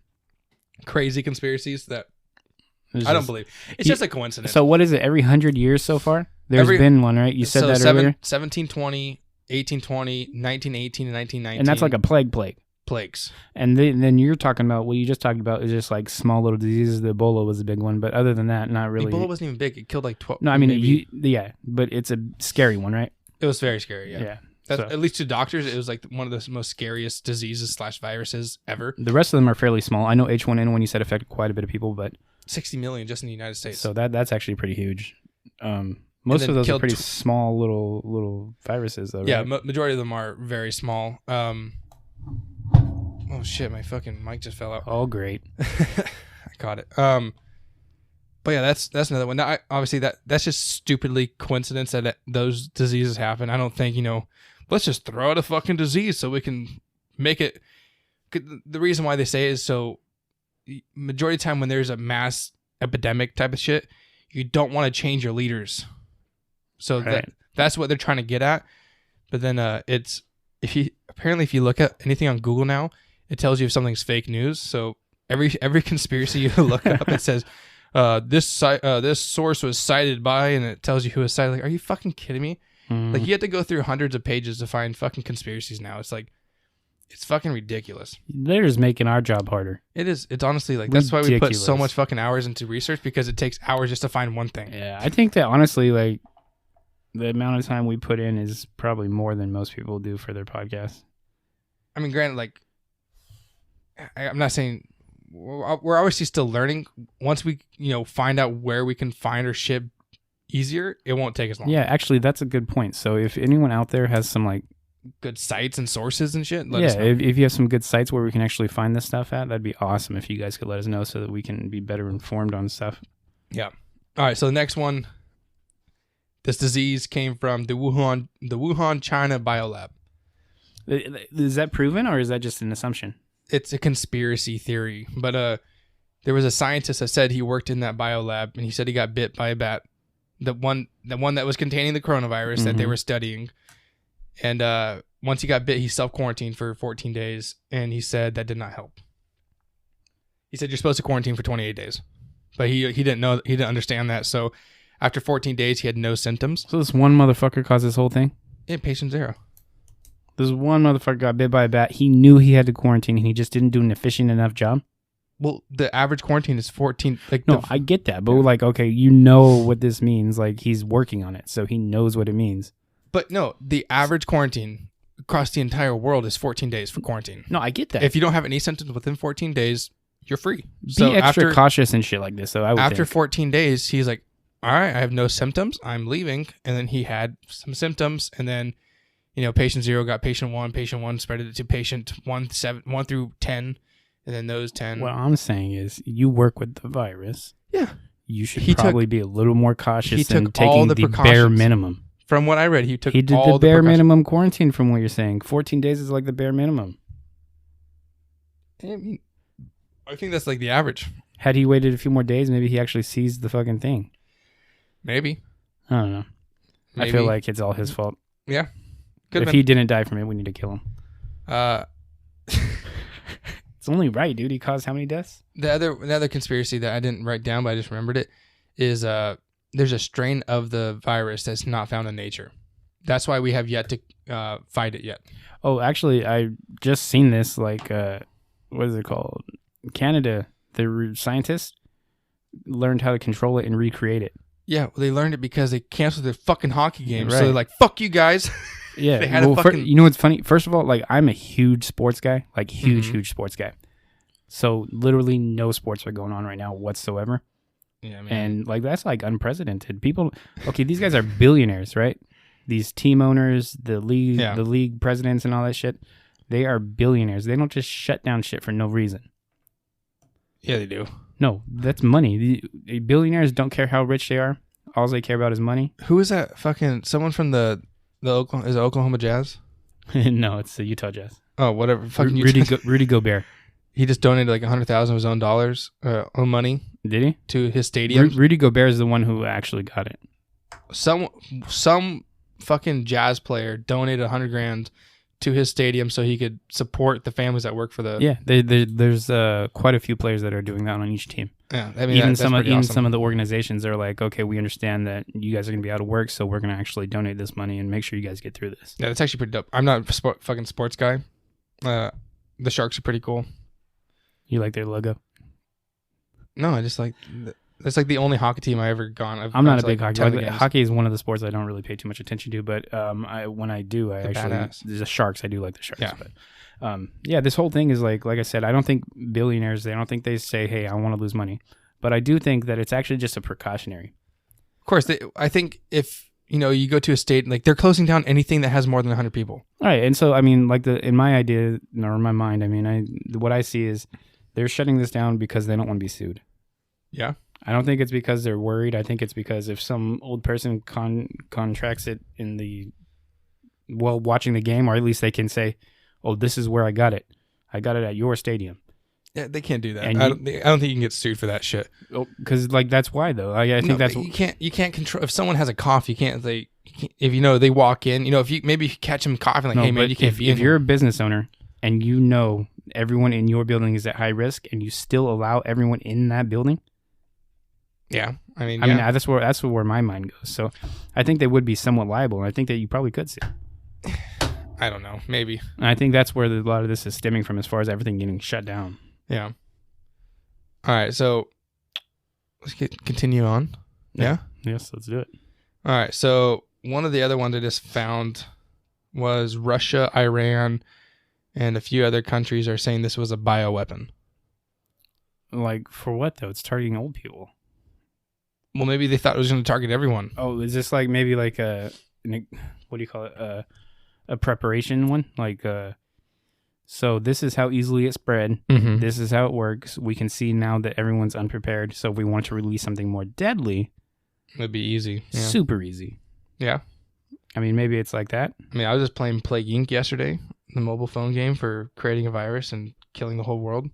crazy conspiracies that I don't believe. It's just a coincidence. So what is it? Every 100 years so far? There's been one, right? You said that earlier? 1720, 1820, 1918, and 1919. And that's like a plague. Plagues. And then you're talking about, what you just talked about is just like small little diseases. The Ebola was a big one. But other than that, not really. Ebola wasn't even big. It killed like 12. No, I mean, but it's a scary one, right? It was very scary, yeah. So. At least to doctors, it was like one of the most scariest diseases / viruses ever. The rest of them are fairly small. I know H1N1, you said, affected quite a bit of people, but 60 million just in the United States. So that's actually pretty huge. Most of those are pretty small little viruses, though. Right? Yeah, majority of them are very small. Oh shit, my fucking mic just fell out. Oh, great. I caught it. But yeah, that's another one. Now, obviously, that's just stupidly coincidence that those diseases happen. I don't think, let's just throw out a fucking disease so we can make it. The reason why they say it is so majority of the time when there's a mass epidemic type of shit, you don't want to change your leaders. So that's what they're trying to get at. But then if you look at anything on Google now, it tells you if something's fake news. So every conspiracy you look up, it says this source was cited by, and it tells you who was cited. Like, are you fucking kidding me? Like, you have to go through hundreds of pages to find fucking conspiracies now. It's like, it's fucking ridiculous. They're just making our job harder. It is. It's honestly like, that's why we put so much fucking hours into research, because it takes hours just to find one thing. Yeah, I think that honestly, like, The amount of time we put in is probably more than most people do for their podcast. I mean, granted, like, I'm not saying we're obviously still learning. Once we, find out where we can find our shit easier, it won't take as long. Yeah, actually, that's a good point. So if anyone out there has some like good sites and sources and shit, let us know. If you have some good sites where we can actually find this stuff at, that'd be awesome if you guys could let us know so that we can be better informed on stuff. Yeah. All right, so the next one, this disease came from the Wuhan, China biolab. Is that proven or is that just an assumption? It's a conspiracy theory, but there was a scientist that said he worked in that biolab and he said he got bit by a bat, the one that was containing the coronavirus that they were studying. And once he got bit, he self-quarantined for 14 days, and he said that did not help. He said you're supposed to quarantine for 28 days, but he didn't know, he didn't understand that. So after 14 days, he had no symptoms. So this one motherfucker caused this whole thing? Yeah, patient zero. This one motherfucker got bit by a bat. He knew he had to quarantine, and he just didn't do an efficient enough job? Well, the average quarantine is 14. Like no, I get that, but like, okay, you know what this means. Like, he's working on it, so he knows what it means. But no, the average quarantine across the entire world is 14 days for quarantine. No, I get that. If you don't have any symptoms within 14 days, you're free. Be extra cautious and shit like this. So after 14 days, he's like, all right, I have no symptoms. I'm leaving. And then he had some symptoms. And then, patient 0 got patient 1. Patient 1 spread it to patient 1 through 10. And then those 10. What I'm saying is you work with the virus. Yeah. You should probably be a little more cautious than taking all the bare minimum. From what I read, he did the bare minimum quarantine from what you're saying. 14 days is like the bare minimum. I think that's like the average. Had he waited a few more days, maybe he actually sees the fucking thing. Maybe. I don't know. Maybe. I feel like it's all his fault. Yeah. If he didn't die from it, we need to kill him. It's only right, dude. He caused how many deaths? The other conspiracy that I didn't write down, but I just remembered it, is there's a strain of the virus that's not found in nature. That's why we have yet to fight it yet. Oh, actually, I just seen this. Like, what is it called? Canada, the scientists learned how to control it and recreate it. Yeah, well, they learned it because they canceled their fucking hockey games. Right. So they're like, fuck you guys. Yeah. They had you know what's funny? First of all, like, I'm a huge sports guy. Like, huge sports guy. So literally no sports are going on right now whatsoever. Yeah, man. And like that's like unprecedented. People, okay, these guys are billionaires, right? These team owners, the league presidents, and all that shit. They are billionaires. They don't just shut down shit for no reason. Yeah, they do. No, that's money. The billionaires don't care how rich they are. All they care about is money. Who is that? Fucking someone from the Oklahoma, is it Oklahoma Jazz? No, it's the Utah Jazz. Oh, whatever. Fucking Rudy Gobert. He just donated like $100,000 of his own dollars, own money. Did he? To his stadium. Rudy Gobert is the one who actually got it. Some fucking Jazz player donated $100,000 to his stadium so he could support the families that work for the. Yeah, there's quite a few players that are doing that on each team. Yeah, I mean, even some of the organizations are like, okay, we understand that you guys are gonna be out of work, so we're gonna actually donate this money and make sure you guys get through this. Yeah, that's actually pretty dope. I'm not a fucking sports guy. The Sharks are pretty cool. You like their logo? No, I just like that's like the only hockey team I ever gone. I'm not a big hockey. Hockey is one of the sports I don't really pay too much attention to, but when I do, the Sharks. I do like the Sharks. Yeah. But this whole thing is like I said, I don't think billionaires. I don't think they say, "Hey, I want to lose money," but I do think that it's actually just a precautionary. Of course, I think if you go to a state like they're closing down anything that has more than 100 people. All right, and so I mean, like in my idea or in my mind, I mean, what I see is they're shutting this down because they don't want to be sued. Yeah. I don't think it's because they're worried. I think it's because if some old person contracts it while watching the game, or at least they can say, "Oh, this is where I got it. I got it at your stadium." Yeah, they can't do that. I don't think you can get sued for that shit. Because that's why though. I think that's you can't control. If someone has a cough, you can't. If they walk in, if you catch them coughing, like, hey man, you can't be in. If you're a business owner and everyone in your building is at high risk, and you still allow everyone in that building. Yeah, I mean, that's where my mind goes. So, I think they would be somewhat liable, and I think that you probably could sue. I don't know, maybe. And I think that's where a lot of this is stemming from, as far as everything getting shut down. Yeah. All right, so let's continue on. Yeah. Yes, let's do it. All right, so one of the other ones I just found was Russia, Iran, and a few other countries are saying this was a bioweapon. Like, for what, though? It's targeting old people. Well, maybe they thought it was going to target everyone. Oh, is this like maybe like what do you call it? A preparation one? Like, so this is how easily it spread. Mm-hmm. This is how it works. We can see now that everyone's unprepared. So if we want to release something more deadly, It'd be easy. Yeah. super easy. Yeah. I mean, maybe it's like that. I mean, I was just playing Plague Inc. yesterday, the mobile phone game for creating a virus and killing the whole world.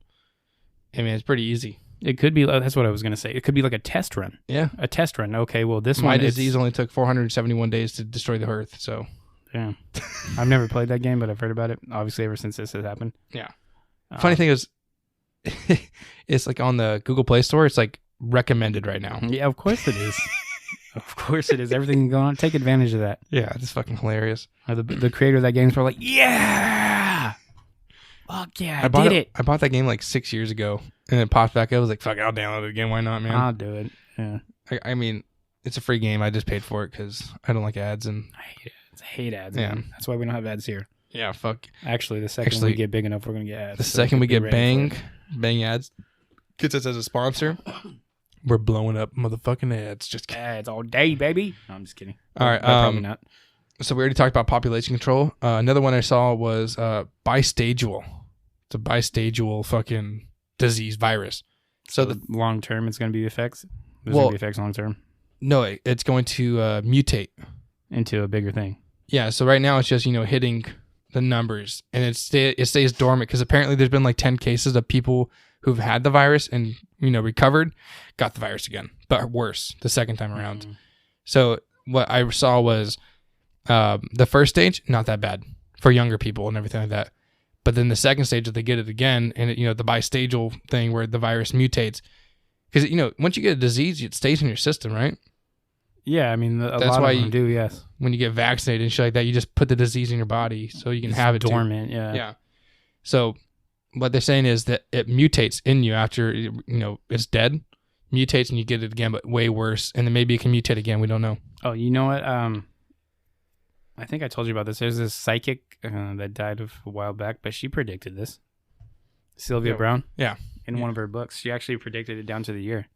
I mean, it's pretty easy. It could be, that's what I was going to say. It could be like a test run. Yeah. A test run. Okay, well, this My one... disease only took 471 days to destroy the Earth, so... Yeah. I've never played that game, but I've heard about it, obviously, ever since this has happened. Yeah. Funny thing is, it's like on the Google Play Store, it's like recommended right now. Yeah, of course it is. Of course it is. Everything going on. Take advantage of that. Yeah, it's fucking hilarious. The creator of that game's probably like, yeah! Fuck yeah, I did it. I bought that game like 6 years ago, and it popped back up. I was like, fuck it, I'll download it again. Why not, man? I'll do it. Yeah. I mean, it's a free game. I just paid for it because I don't like ads. And I hate ads, Yeah. man. That's why we don't have ads here. yeah, fuck. Actually, the second we get big enough, we're going to get ads. The so second we be get ready for bang ads, gets us as a sponsor, we're blowing up motherfucking ads. Just it. kidding. Ads all day, baby. No, I'm just kidding. All right, Probably not. So we already talked about population control. Another one I saw was bistagial. It's a bistagial fucking disease virus. So the long term, it's going to be effects. There's Well- going to be effects long term no, it's going to mutate. into a bigger thing. Yeah. So right now it's just hitting the numbers, and it stays dormant because apparently there's been like 10 cases of people who've had the virus and recovered, got the virus again, but worse the second time around. Mm. So what I saw was the first stage not that bad for younger people and everything like that, but then the second stage, if they get it again, and the bistagial thing where the virus mutates, because once you get a disease, it stays in your system, right? Yeah, I mean, a That's lot why of them do, yes. When you get vaccinated and shit like that, you just put the disease in your body so you can have it too. dormant, yeah. Yeah. So what they're saying is that it mutates in you after it's dead, mutates and you get it again, but way worse, and then maybe it can mutate again. We don't know. Oh, you know what? I think I told you about this. There's this psychic that died a while back, but she predicted this. Sylvia Brown. Yeah. In one of her books, she actually predicted it down to the year.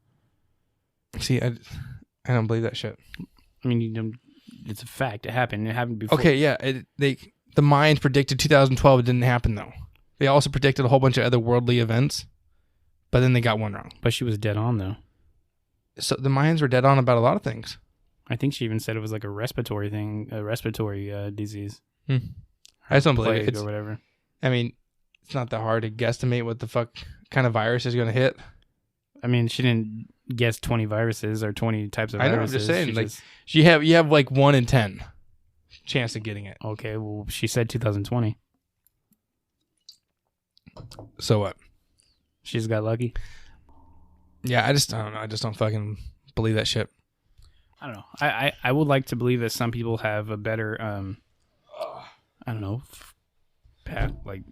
See, I don't believe that shit. I mean, it's a fact. It happened. It happened before. Okay, yeah. The Mayans predicted 2012. It didn't happen though. They also predicted a whole bunch of other worldly events, but then they got one wrong. But she was dead on though. So the Mayans were dead on about a lot of things. I think she even said it was like a respiratory thing, a respiratory disease. I just don't believe it. Or whatever. I mean, it's not that hard to guesstimate what the fuck kind of virus is going to hit. I mean, she didn't guess 20 viruses or 20 types of I know, viruses. I'm just saying, you have like 1 in 10 chance of getting it. Okay, well, she said 2020. So what? She just got lucky. Yeah, I don't know. I just don't fucking believe that shit. I don't know. I would like to believe that some people have a better, I don't know, like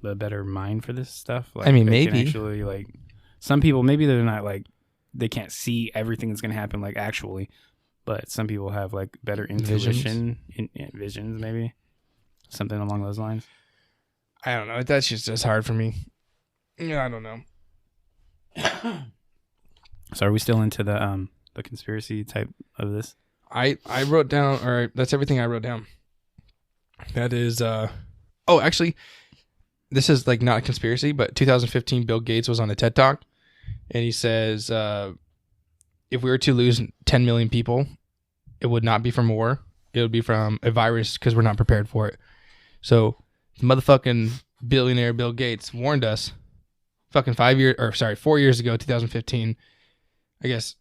a better mind for this stuff. Like, I mean, they can maybe. actually, like, some people, maybe they're not like, they can't see everything that's going to happen, like, actually. But some people have, like, better intuition, visions, maybe. Something along those lines. I don't know. That's just hard for me. Yeah, I don't know. So are we still into the conspiracy type of this? I wrote down, all right, that's everything I wrote down. That is, actually, this is like not a conspiracy, but 2015, Bill Gates was on a TED Talk, and he says, if we were to lose 10 million people, it would not be from war. It would be from a virus because we're not prepared for it. So, the motherfucking billionaire Bill Gates warned us fucking 4 years ago, 2015. I guess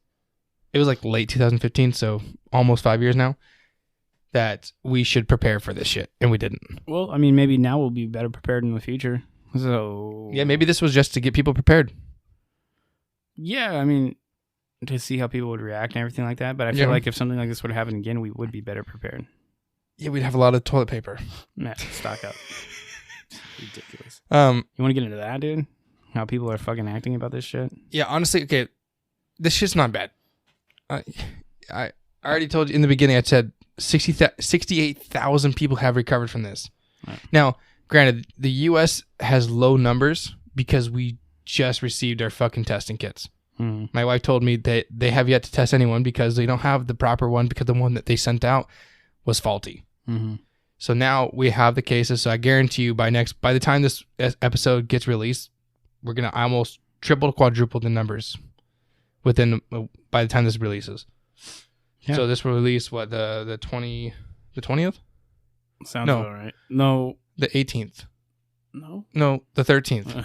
it was like late 2015, so almost 5 years now, that we should prepare for this shit, and we didn't. Well, I mean, maybe now we'll be better prepared in the future. So yeah, maybe this was just to get people prepared. Yeah, I mean, to see how people would react and everything like that. But I feel like if something like this would happen again, we would be better prepared. Yeah, we'd have a lot of toilet paper. Nah, stock up. Ridiculous. You want to get into that, dude? How people are fucking acting about this shit? Yeah, honestly, okay, this shit's not bad. I already told you in the beginning. I said 68,000 people have recovered from this. Right. Now, granted, the U.S. has low numbers because we just received our fucking testing kits. My wife told me that they have yet to test anyone because they don't have the proper one because the one that they sent out was faulty. So now we have the cases. So I guarantee you by the time this episode gets released, we're going to almost triple, quadruple the numbers by the time this releases. Yeah. So this will release the 20th? Sounds all right. No. The 18th. No, the 13th.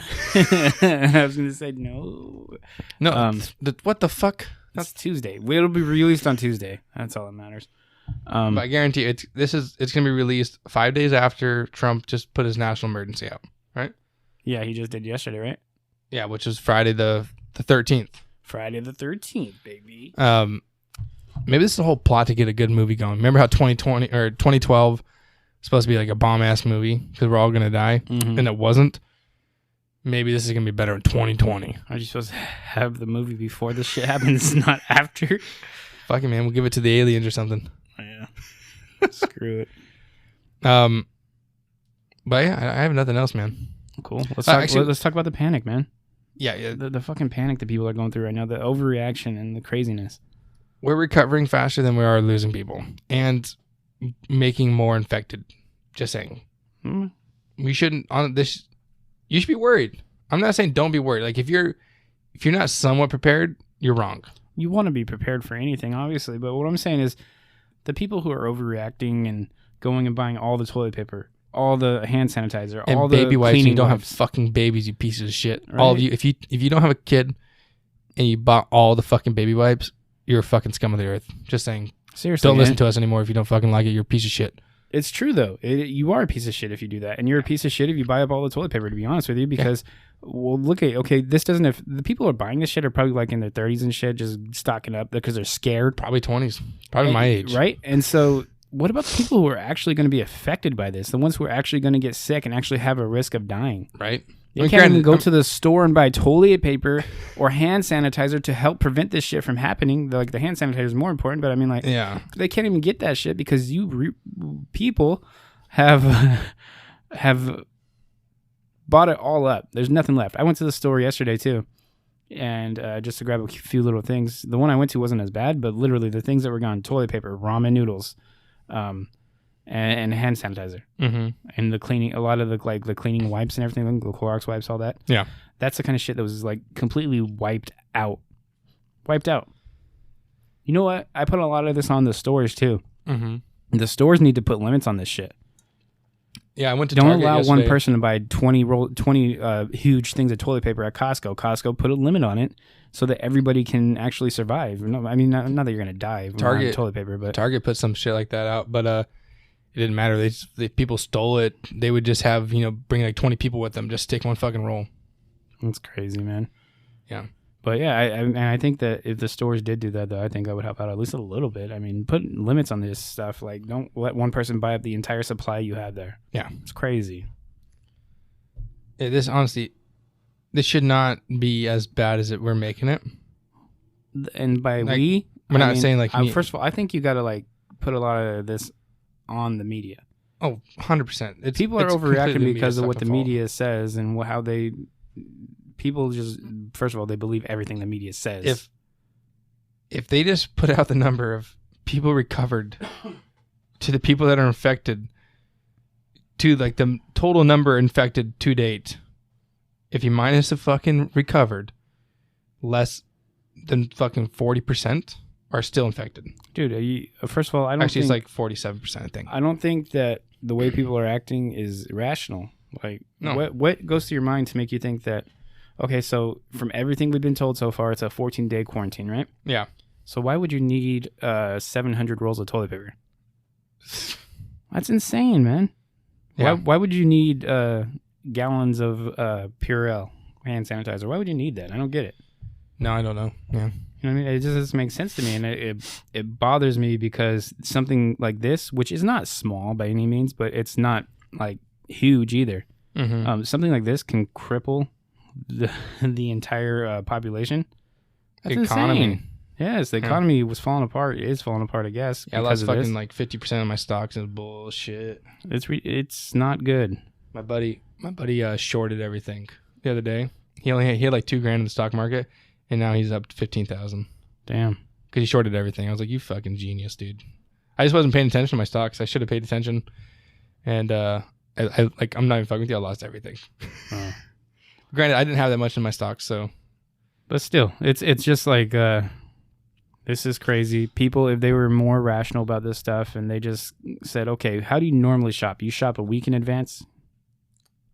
I was going to say no. No, what the fuck? That's Tuesday. It'll be released on Tuesday. That's all that matters. But I guarantee it's going to be released 5 days after Trump just put his national emergency out, right? Yeah, he just did yesterday, right? Yeah, which is Friday the 13th. Friday the 13th, baby. Maybe this is a whole plot to get a good movie going. Remember how 2020 or 2012 supposed to be like a bomb ass movie because we're all gonna die, and it wasn't. Maybe this is gonna be better in 2020. Are you supposed to have the movie before this shit happens, not after? Fuck it, man. We'll give it to the aliens or something. Yeah. Screw it. But yeah, I have nothing else, man. Cool. Let's talk about the panic, man. Yeah. The fucking panic that people are going through right now, the overreaction and the craziness. We're recovering faster than we are losing people and making more infected. Just saying. We shouldn't on this. You should be worried. I'm not saying don't be worried. Like if you're not somewhat prepared, you're wrong. You want to be prepared for anything, obviously. But what I'm saying is the people who are overreacting and going and buying all the toilet paper, all the hand sanitizer, and all baby the wipes. You don't wipes. have fucking babies, you pieces of shit. Right? All of you. If you don't have a kid and you bought all the fucking baby wipes, you're a fucking scum of the earth. Just saying. Seriously, don't listen to us anymore if you don't fucking like it. You're a piece of shit. It's true though. You are a piece of shit if you do that, and you're a piece of shit if you buy up all the toilet paper. To be honest with you, because well, look at this doesn't. If the people who are buying this shit are probably like in their 30s and shit, just stocking up because they're scared. Probably 20s. Probably my age. Right. And so, what about the people who are actually going to be affected by this? The ones who are actually going to get sick and actually have a risk of dying. Right. They can't even go to the store and buy toilet paper or hand sanitizer to help prevent this shit from happening. Like the hand sanitizer is more important, but I mean, like, they can't even get that shit because people have bought it all up. There's nothing left. I went to the store yesterday too, and just to grab a few little things. The one I went to wasn't as bad, but literally the things that were gone: toilet paper, ramen noodles, and hand sanitizer, and the cleaning, a lot of the cleaning wipes and everything, the Clorox wipes, all that. Yeah, that's the kind of shit that was like completely wiped out. You know what? I put a lot of this on the stores too. The stores need to put limits on this shit. Yeah, I went to Don't Target allow yesterday. one person to buy 20 huge things of toilet paper at Costco. Costco put a limit on it so that everybody can actually survive. No, I mean, not that you're gonna die from toilet paper, but Target put some shit like that out, but it didn't matter. People stole it. They would just have bring like 20 people with them, just take one fucking roll. That's crazy, man. Yeah. But yeah, I think that if the stores did do that, though, I think I would help out at least a little bit. I mean, put limits on this stuff. Like, don't let one person buy up the entire supply you have there. Yeah. It's crazy. Yeah, this should not be as bad as we're making it. And by like, we're not saying like me. First of all, I think you got to like put a lot of this on the media. Oh, 100%. People are overreacting because of what the media says and how they... People just, first of all, they believe everything the media says. If they just put out the number of people recovered to the people that are infected to like the total number infected to date, if you minus the fucking recovered, less than fucking 40% are still infected. Dude, first of all, I don't Actually, think... it's like 47%, I think. I don't think that the way people are acting is rational. Like, no. What goes through your mind to make you think that... Okay, so from everything we've been told so far, it's a 14-day quarantine, right? Yeah. So why would you need 700 rolls of toilet paper? That's insane, man. Yeah. Why would you need gallons of Purell hand sanitizer? Why would you need that? I don't get it. No, I don't know. Yeah. You know what I mean? It just doesn't make sense to me, and it bothers me because something like this, which is not small by any means, but it's not like huge either. Something like this can cripple the entire population. That's economy. Insane. Yes, the economy was falling apart. It is falling apart, I guess. Yeah, I lost fucking like 50% of my stocks and bullshit. It's not good. My buddy shorted everything the other day. He had like $2,000 in the stock market, and now he's up to 15,000. Damn. Because he shorted everything. I was like, you fucking genius, dude. I just wasn't paying attention to my stocks. I should have paid attention. And I'm not even fucking with you. I lost everything. Oh. Granted, I didn't have that much in my stocks, so. But still, it's just like this is crazy. People, if they were more rational about this stuff and they just said, okay, how do you normally shop? You shop a week in advance?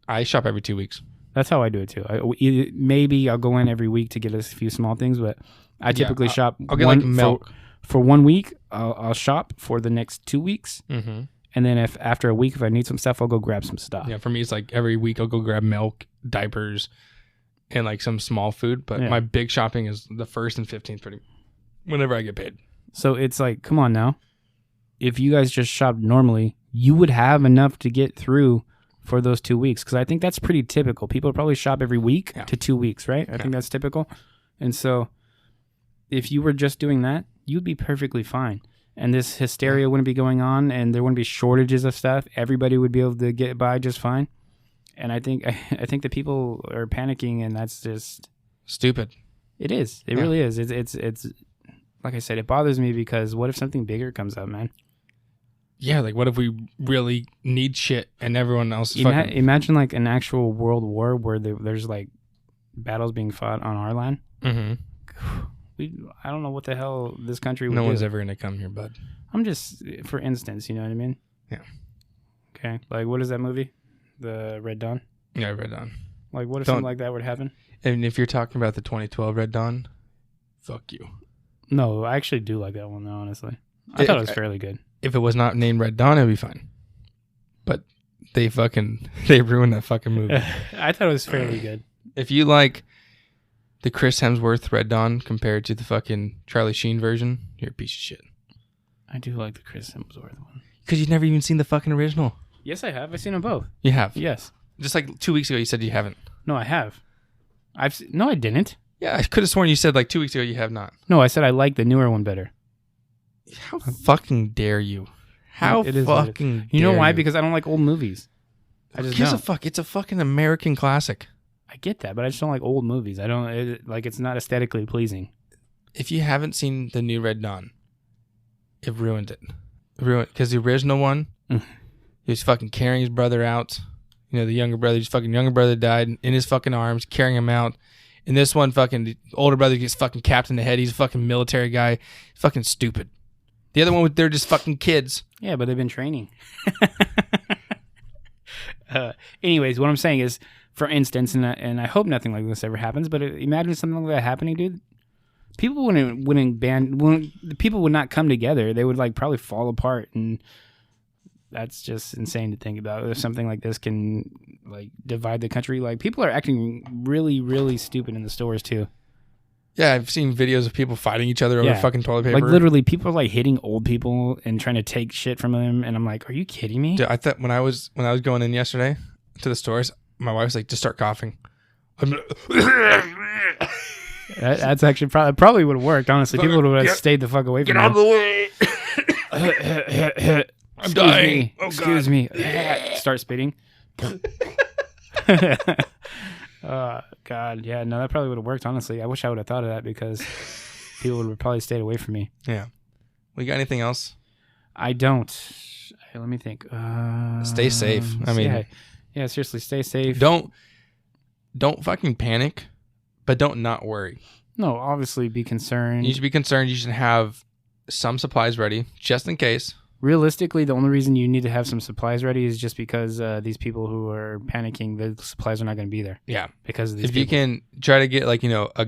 I shop every 2 weeks. That's how I do it too. Maybe I'll go in every week to get a few small things, but I typically shop. I'll get like milk. For 1 week, I'll shop for the next 2 weeks. Mm-hmm. And then after a week, if I need some stuff, I'll go grab some stuff. Yeah, for me, it's like every week I'll go grab milk, diapers, and like some small food. But my big shopping is the 1st and 15th, whenever I get paid. So it's like, come on now. If you guys just shop normally, you would have enough to get through for those 2 weeks. Because I think that's pretty typical. People probably shop every week to 2 weeks, right? I think that's typical. And so if you were just doing that, you'd be perfectly fine. And this hysteria wouldn't be going on, and there wouldn't be shortages of stuff. Everybody would be able to get by just fine. And I think that people are panicking, and that's just stupid. It is. It really is. It's like I said, it bothers me because what if something bigger comes up, man? Yeah, like what if we really need shit and everyone else is Imagine like an actual world war where there's like battles being fought on our land. Mm-hmm. I don't know what the hell this country would do. No one's ever going to come here, bud. I'm just, for instance, you know what I mean? Yeah. Okay. Like, what is that movie? The Red Dawn? Yeah, Red Dawn. Like, what if something like that would happen? And if you're talking about the 2012 Red Dawn, fuck you. No, I actually do like that one, though, honestly. I thought it was fairly good. If it was not named Red Dawn, it would be fine. But they ruined that fucking movie. I thought it was fairly good. If you like the Chris Hemsworth Red Dawn compared to the fucking Charlie Sheen version, you're a piece of shit. I do like the Chris Hemsworth one. Because you've never even seen the fucking original. Yes, I have. I've seen them both. You have? Yes. Just like 2 weeks ago, you said you haven't. No, I have. No, I didn't. Yeah, I could have sworn you said like 2 weeks ago you have not. No, I said I like the newer one better. How fucking dare you? How fucking dare you? know why? Because I don't like old movies. I just gives a fuck. It's a fucking American classic. I get that, but I just don't like old movies. It's not aesthetically pleasing. If you haven't seen the new Red Dawn, it ruined it. Because the original one, he was fucking carrying his brother out. You know, the younger brother died in his fucking arms, carrying him out. In this one, fucking the older brother gets fucking capped in the head. He's a fucking military guy. He's fucking stupid. The other one, they're just fucking kids. Yeah, but they've been training. Anyways, what I'm saying is, for instance, and I hope nothing like this ever happens, but imagine something like that happening, dude. People people would not come together. They would like probably fall apart, and that's just insane to think about. If something like this can like divide the country, like people are acting really, really stupid in the stores too. Yeah, I've seen videos of people fighting each other over fucking toilet paper. Like literally, people are like hitting old people and trying to take shit from them, and I'm like, are you kidding me? Dude, I thought when I was going in yesterday to the stores, my wife's like, just start coughing. That's actually probably would have worked. Honestly, people would have stayed the fuck away from me. Get out of the way. I'm dying. Excuse me. Start spitting. God, yeah, no, that probably would have worked. Honestly, I wish I would have thought of that because people would have probably stayed away from me. Yeah. We got anything else? I don't. Let me think. Stay safe. I mean, yeah, seriously, stay safe. Don't fucking panic, but don't not worry. No, obviously be concerned. You should be concerned. You should have some supplies ready just in case. Realistically, the only reason you need to have some supplies ready is just because these people who are panicking, the supplies are not going to be there. Yeah, because of these if people. You can try to get like a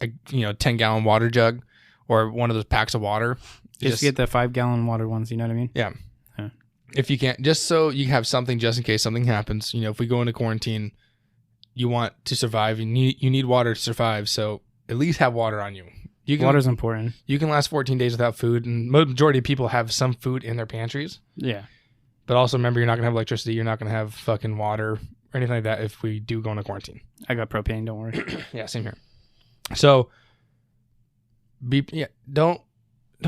10-gallon water jug or one of those packs of water. Just get the 5-gallon water ones. You know what I mean? Yeah. If you can't, just so you have something just in case something happens. You know, if we go into quarantine, you want to survive. You need water to survive. So at least have water on you. Water's important. You can last 14 days without food, and majority of people have some food in their pantries. Yeah. But also remember, you're not going to have electricity. You're not going to have fucking water or anything like that if we do go into quarantine. I got propane, don't worry. Yeah, same here. So don't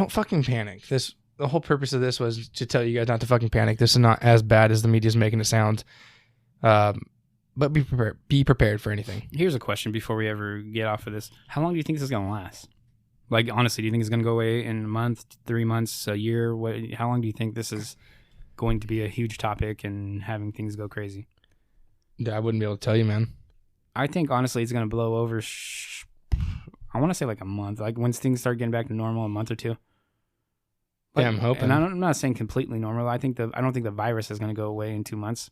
fucking panic. The whole purpose of this was to tell you guys not to fucking panic. This is not as bad as the media's making it sound. But be prepared. Be prepared for anything. Here's a question before we ever get off of this. How long do you think this is going to last? Like, honestly, do you think it's going to go away in a month, 3 months, a year? How long do you think this is going to be a huge topic and having things go crazy? Yeah, I wouldn't be able to tell you, man. I think, honestly, it's going to blow over. I want to say like a month. Like, when things start getting back to normal, a month or two. Yeah, I'm hoping. And I'm not saying completely normal. I don't think the virus is going to go away in 2 months.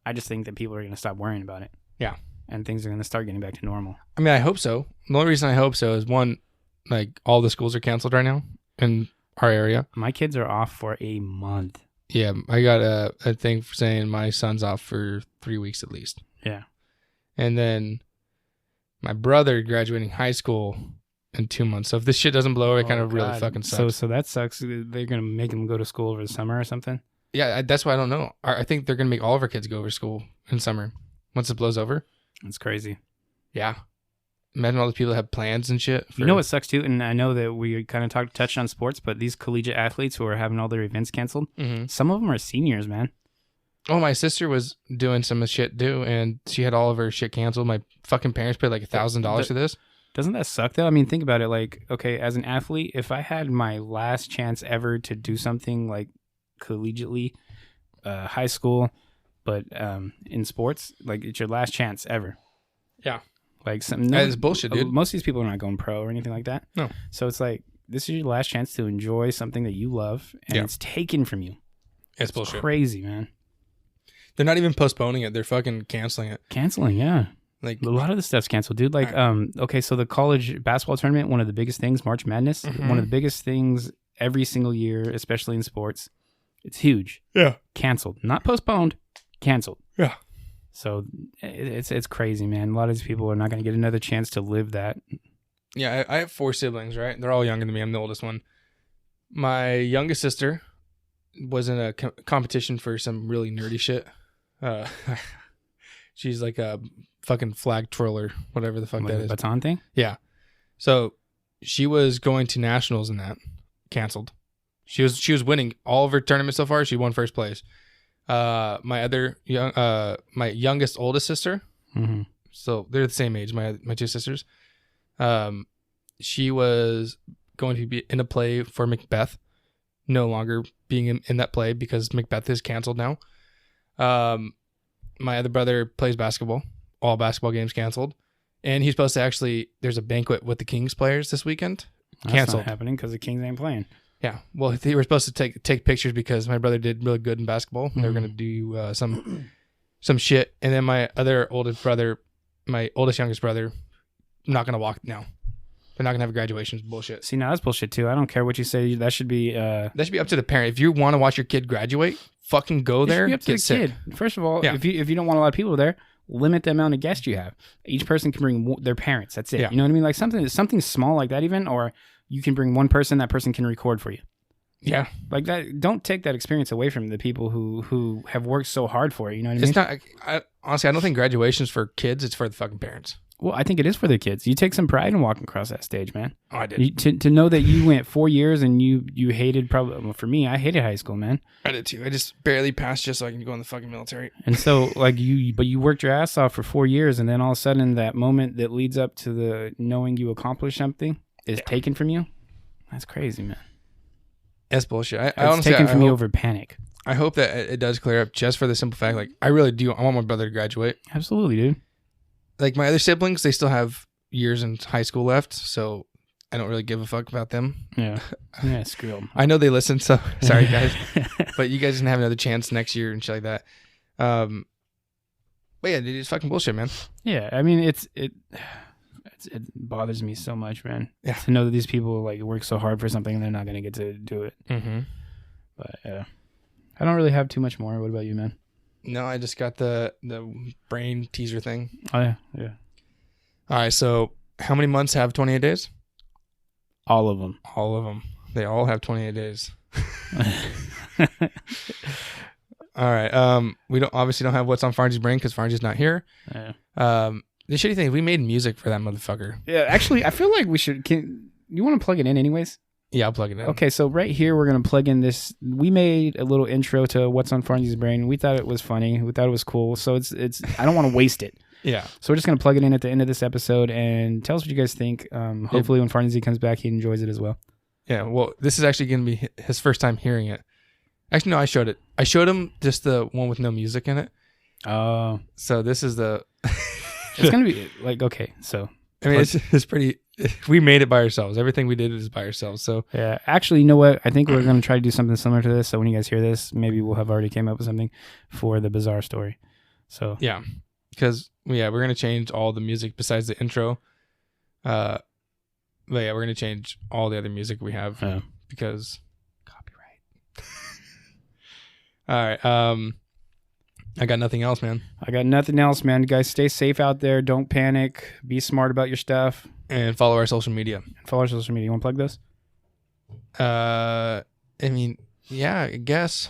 I just think that people are going to stop worrying about it. Yeah. And things are going to start getting back to normal. I mean, I hope so. The only reason I hope so is, one, like, all the schools are canceled right now in our area. My kids are off for a month. Yeah, I got a thing for saying my son's off for 3 weeks at least. Yeah. And then my brother graduating high school in 2 months. So if this shit doesn't blow over, it kind of really fucking sucks. So that sucks. They're going to make him go to school over the summer or something? Yeah, that's why I don't know. I think they're going to make all of our kids go over to school in summer once it blows over. That's crazy. Yeah. Imagine all the people that have plans and shit. You know what sucks too? And I know that we kind of touched on sports, but these collegiate athletes who are having all their events canceled, some of them are seniors, man. Oh, my sister was doing some shit too, and she had all of her shit canceled. My fucking parents paid like $1,000 for this. Doesn't that suck though? I mean, think about it. Like, okay, as an athlete, if I had my last chance ever to do something like collegiately, high school, but in sports, like, it's your last chance ever. Yeah. Like, that is bullshit, dude. Most of these people are not going pro or anything like that. No. So it's like, this is your last chance to enjoy something that you love, and it's taken from you. It's bullshit. Crazy, man. They're not even postponing it. They're fucking canceling it. Canceling, yeah. Like, a lot of the stuff's canceled, dude. Like, okay, so the college basketball tournament, one of the biggest things, March Madness, one of the biggest things every single year, especially in sports. It's huge. Yeah. Canceled. Not postponed. Canceled. Yeah. So it's crazy, man. A lot of these people are not going to get another chance to live that. Yeah, I have 4 siblings, right? They're all younger than me. I'm the oldest one. My youngest sister was in a competition for some really nerdy shit. She's like a fucking flag twirler, whatever the fuck Like that a is. baton thing? Yeah. So she was going to nationals in that. Canceled. She was winning all of her tournaments so far. She won first place. My youngest oldest sister. Mm-hmm. So they're the same age. My 2 sisters. She was going to be in a play for Macbeth. No longer being in that play because Macbeth is canceled now. My other brother plays basketball. All basketball games canceled. And he's supposed to actually, there's a banquet with the Kings players this weekend. Canceled. That's not happening because the Kings ain't playing. Yeah. Well, they were supposed to take pictures because my brother did really good in basketball. They were going to do some shit. And then my other oldest youngest brother, not going to walk now. They're not going to have a graduation. It's bullshit. See, now that's bullshit too. I don't care what you say. That should be... that should be up to the parent. If you want to watch your kid graduate, fucking go there. Get the sick. Kid. First of all, if you don't want a lot of people there, limit the amount of guests you have. Each person can bring their parents. That's it. Yeah. You know what I mean? Like something small like that even, or you can bring one person, that person can record for you. Yeah. Like that. Don't take that experience away from the people who have worked so hard for it. You know what I mean? It's not... honestly, I don't think graduation's for kids. It's for the fucking parents. Well, I think it is for the kids. You take some pride in walking across that stage, man. Oh, I did. To know that you went 4 years and you hated well, for me, I hated high school, man. I did too. I just barely passed just so I can go in the fucking military. And so, like, you worked your ass off for 4 years, and then all of a sudden, that moment that leads up to the knowing you accomplished something is taken from you. That's crazy, man. That's bullshit. It's honestly, taken from you over panic. I hope that it does clear up just for the simple fact, like, I really do. I want my brother to graduate. Absolutely, dude. Like, my other siblings, they still have years in high school left, so I don't really give a fuck about them. Yeah. Yeah, screw them. I know they listen, so sorry, guys. But you guys can have another chance next year and shit like that. But yeah, it's fucking bullshit, man. Yeah, I mean, it bothers me so much, man. Yeah. To know that these people, like, work so hard for something and they're not going to get to do it. Mm-hmm. But, yeah. I don't really have too much more. What about you, man? No, I just got the brain teaser thing. Oh, yeah. Yeah. All right, so how many months have 28 days? All of them. All of them. They all have 28 days. All right. We obviously don't have what's on Farnsy's brain because Farnsy's not here. Yeah. The shitty thing is we made music for that motherfucker. Yeah, actually, I feel like we should... You want to plug it in anyways? Yeah, I'll plug it in. Okay, so right here we're going to plug in this. We made a little intro to What's on Farnsey's Brain. We thought it was funny. We thought it was cool. So it's. I don't want to waste it. Yeah. So we're just going to plug it in at the end of this episode and tell us what you guys think. Hopefully when Farnsey comes back, he enjoys it as well. Yeah, well, this is actually going to be his first time hearing it. Actually, no, I showed it. I showed him just the one with no music in it. Oh. So this is the... It's going to be like, okay, so... I mean, it's pretty... We made it by ourselves. Everything we did is by ourselves, so... Yeah, actually, you know what? I think we're going to try to do something similar to this, so when you guys hear this, maybe we'll have already came up with something for the bizarre story. So... Yeah, because, we're going to change all the music besides the intro. But yeah, we're going to change all the other music we have because... Copyright. All right, I got nothing else, man. I got nothing else, man. You guys stay safe out there. Don't panic. Be smart about your stuff. And follow our social media. Follow our social media. You want to plug those? I mean, yeah, I guess.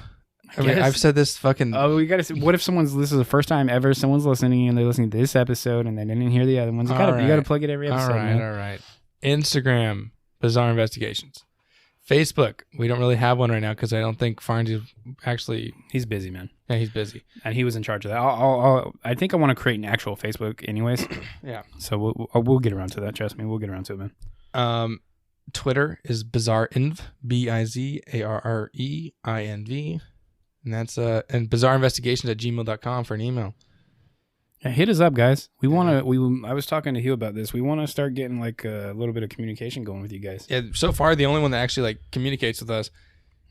I mean, I've said this fucking... Oh, we got to... What if this is the first time ever someone's listening and they're listening to this episode and they didn't hear the other ones? You got to plug it every episode, man. All right. Instagram, Bizarre Investigations. Facebook, we don't really have one right now because I don't think Farnsey actually... He's busy, man. Yeah, he's busy. And he was in charge of that. I think I want to create an actual Facebook anyways. Yeah. So we'll get around to that. Trust me. We'll get around to it, man. Twitter is BizarreInv, BizarreInv. And that's and bizarreinvestigations@gmail.com for an email. Yeah, hit us up, guys. We want to. I was talking to Hugh about this. We want to start getting like a little bit of communication going with you guys. Yeah. So far, the only one that actually like communicates with us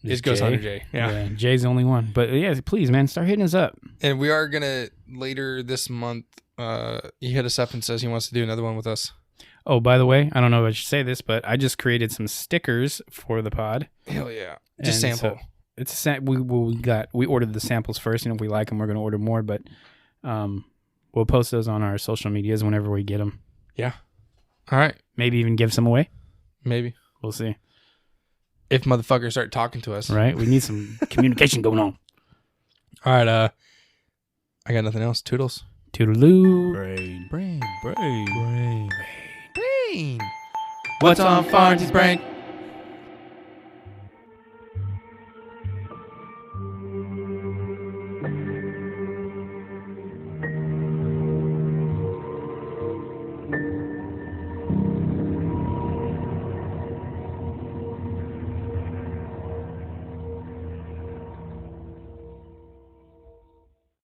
is Ghost Hunter Jay. Yeah. Jay's the only one. But yeah, please, man, start hitting us up. And we are gonna later this month. He hit us up and says he wants to do another one with us. Oh, by the way, I don't know if I should say this, but I just created some stickers for the pod. Hell yeah! Just sample. So it's we ordered the samples first, and if we like them, we're gonna order more. But we'll post those on our social medias whenever we get them. Yeah. All right. Maybe even give some away. Maybe. We'll see. If motherfuckers start talking to us. Right. We need some communication going on. All right. I got nothing else. Toodles. Toodaloo. Brain. What's on Farnsey's brain?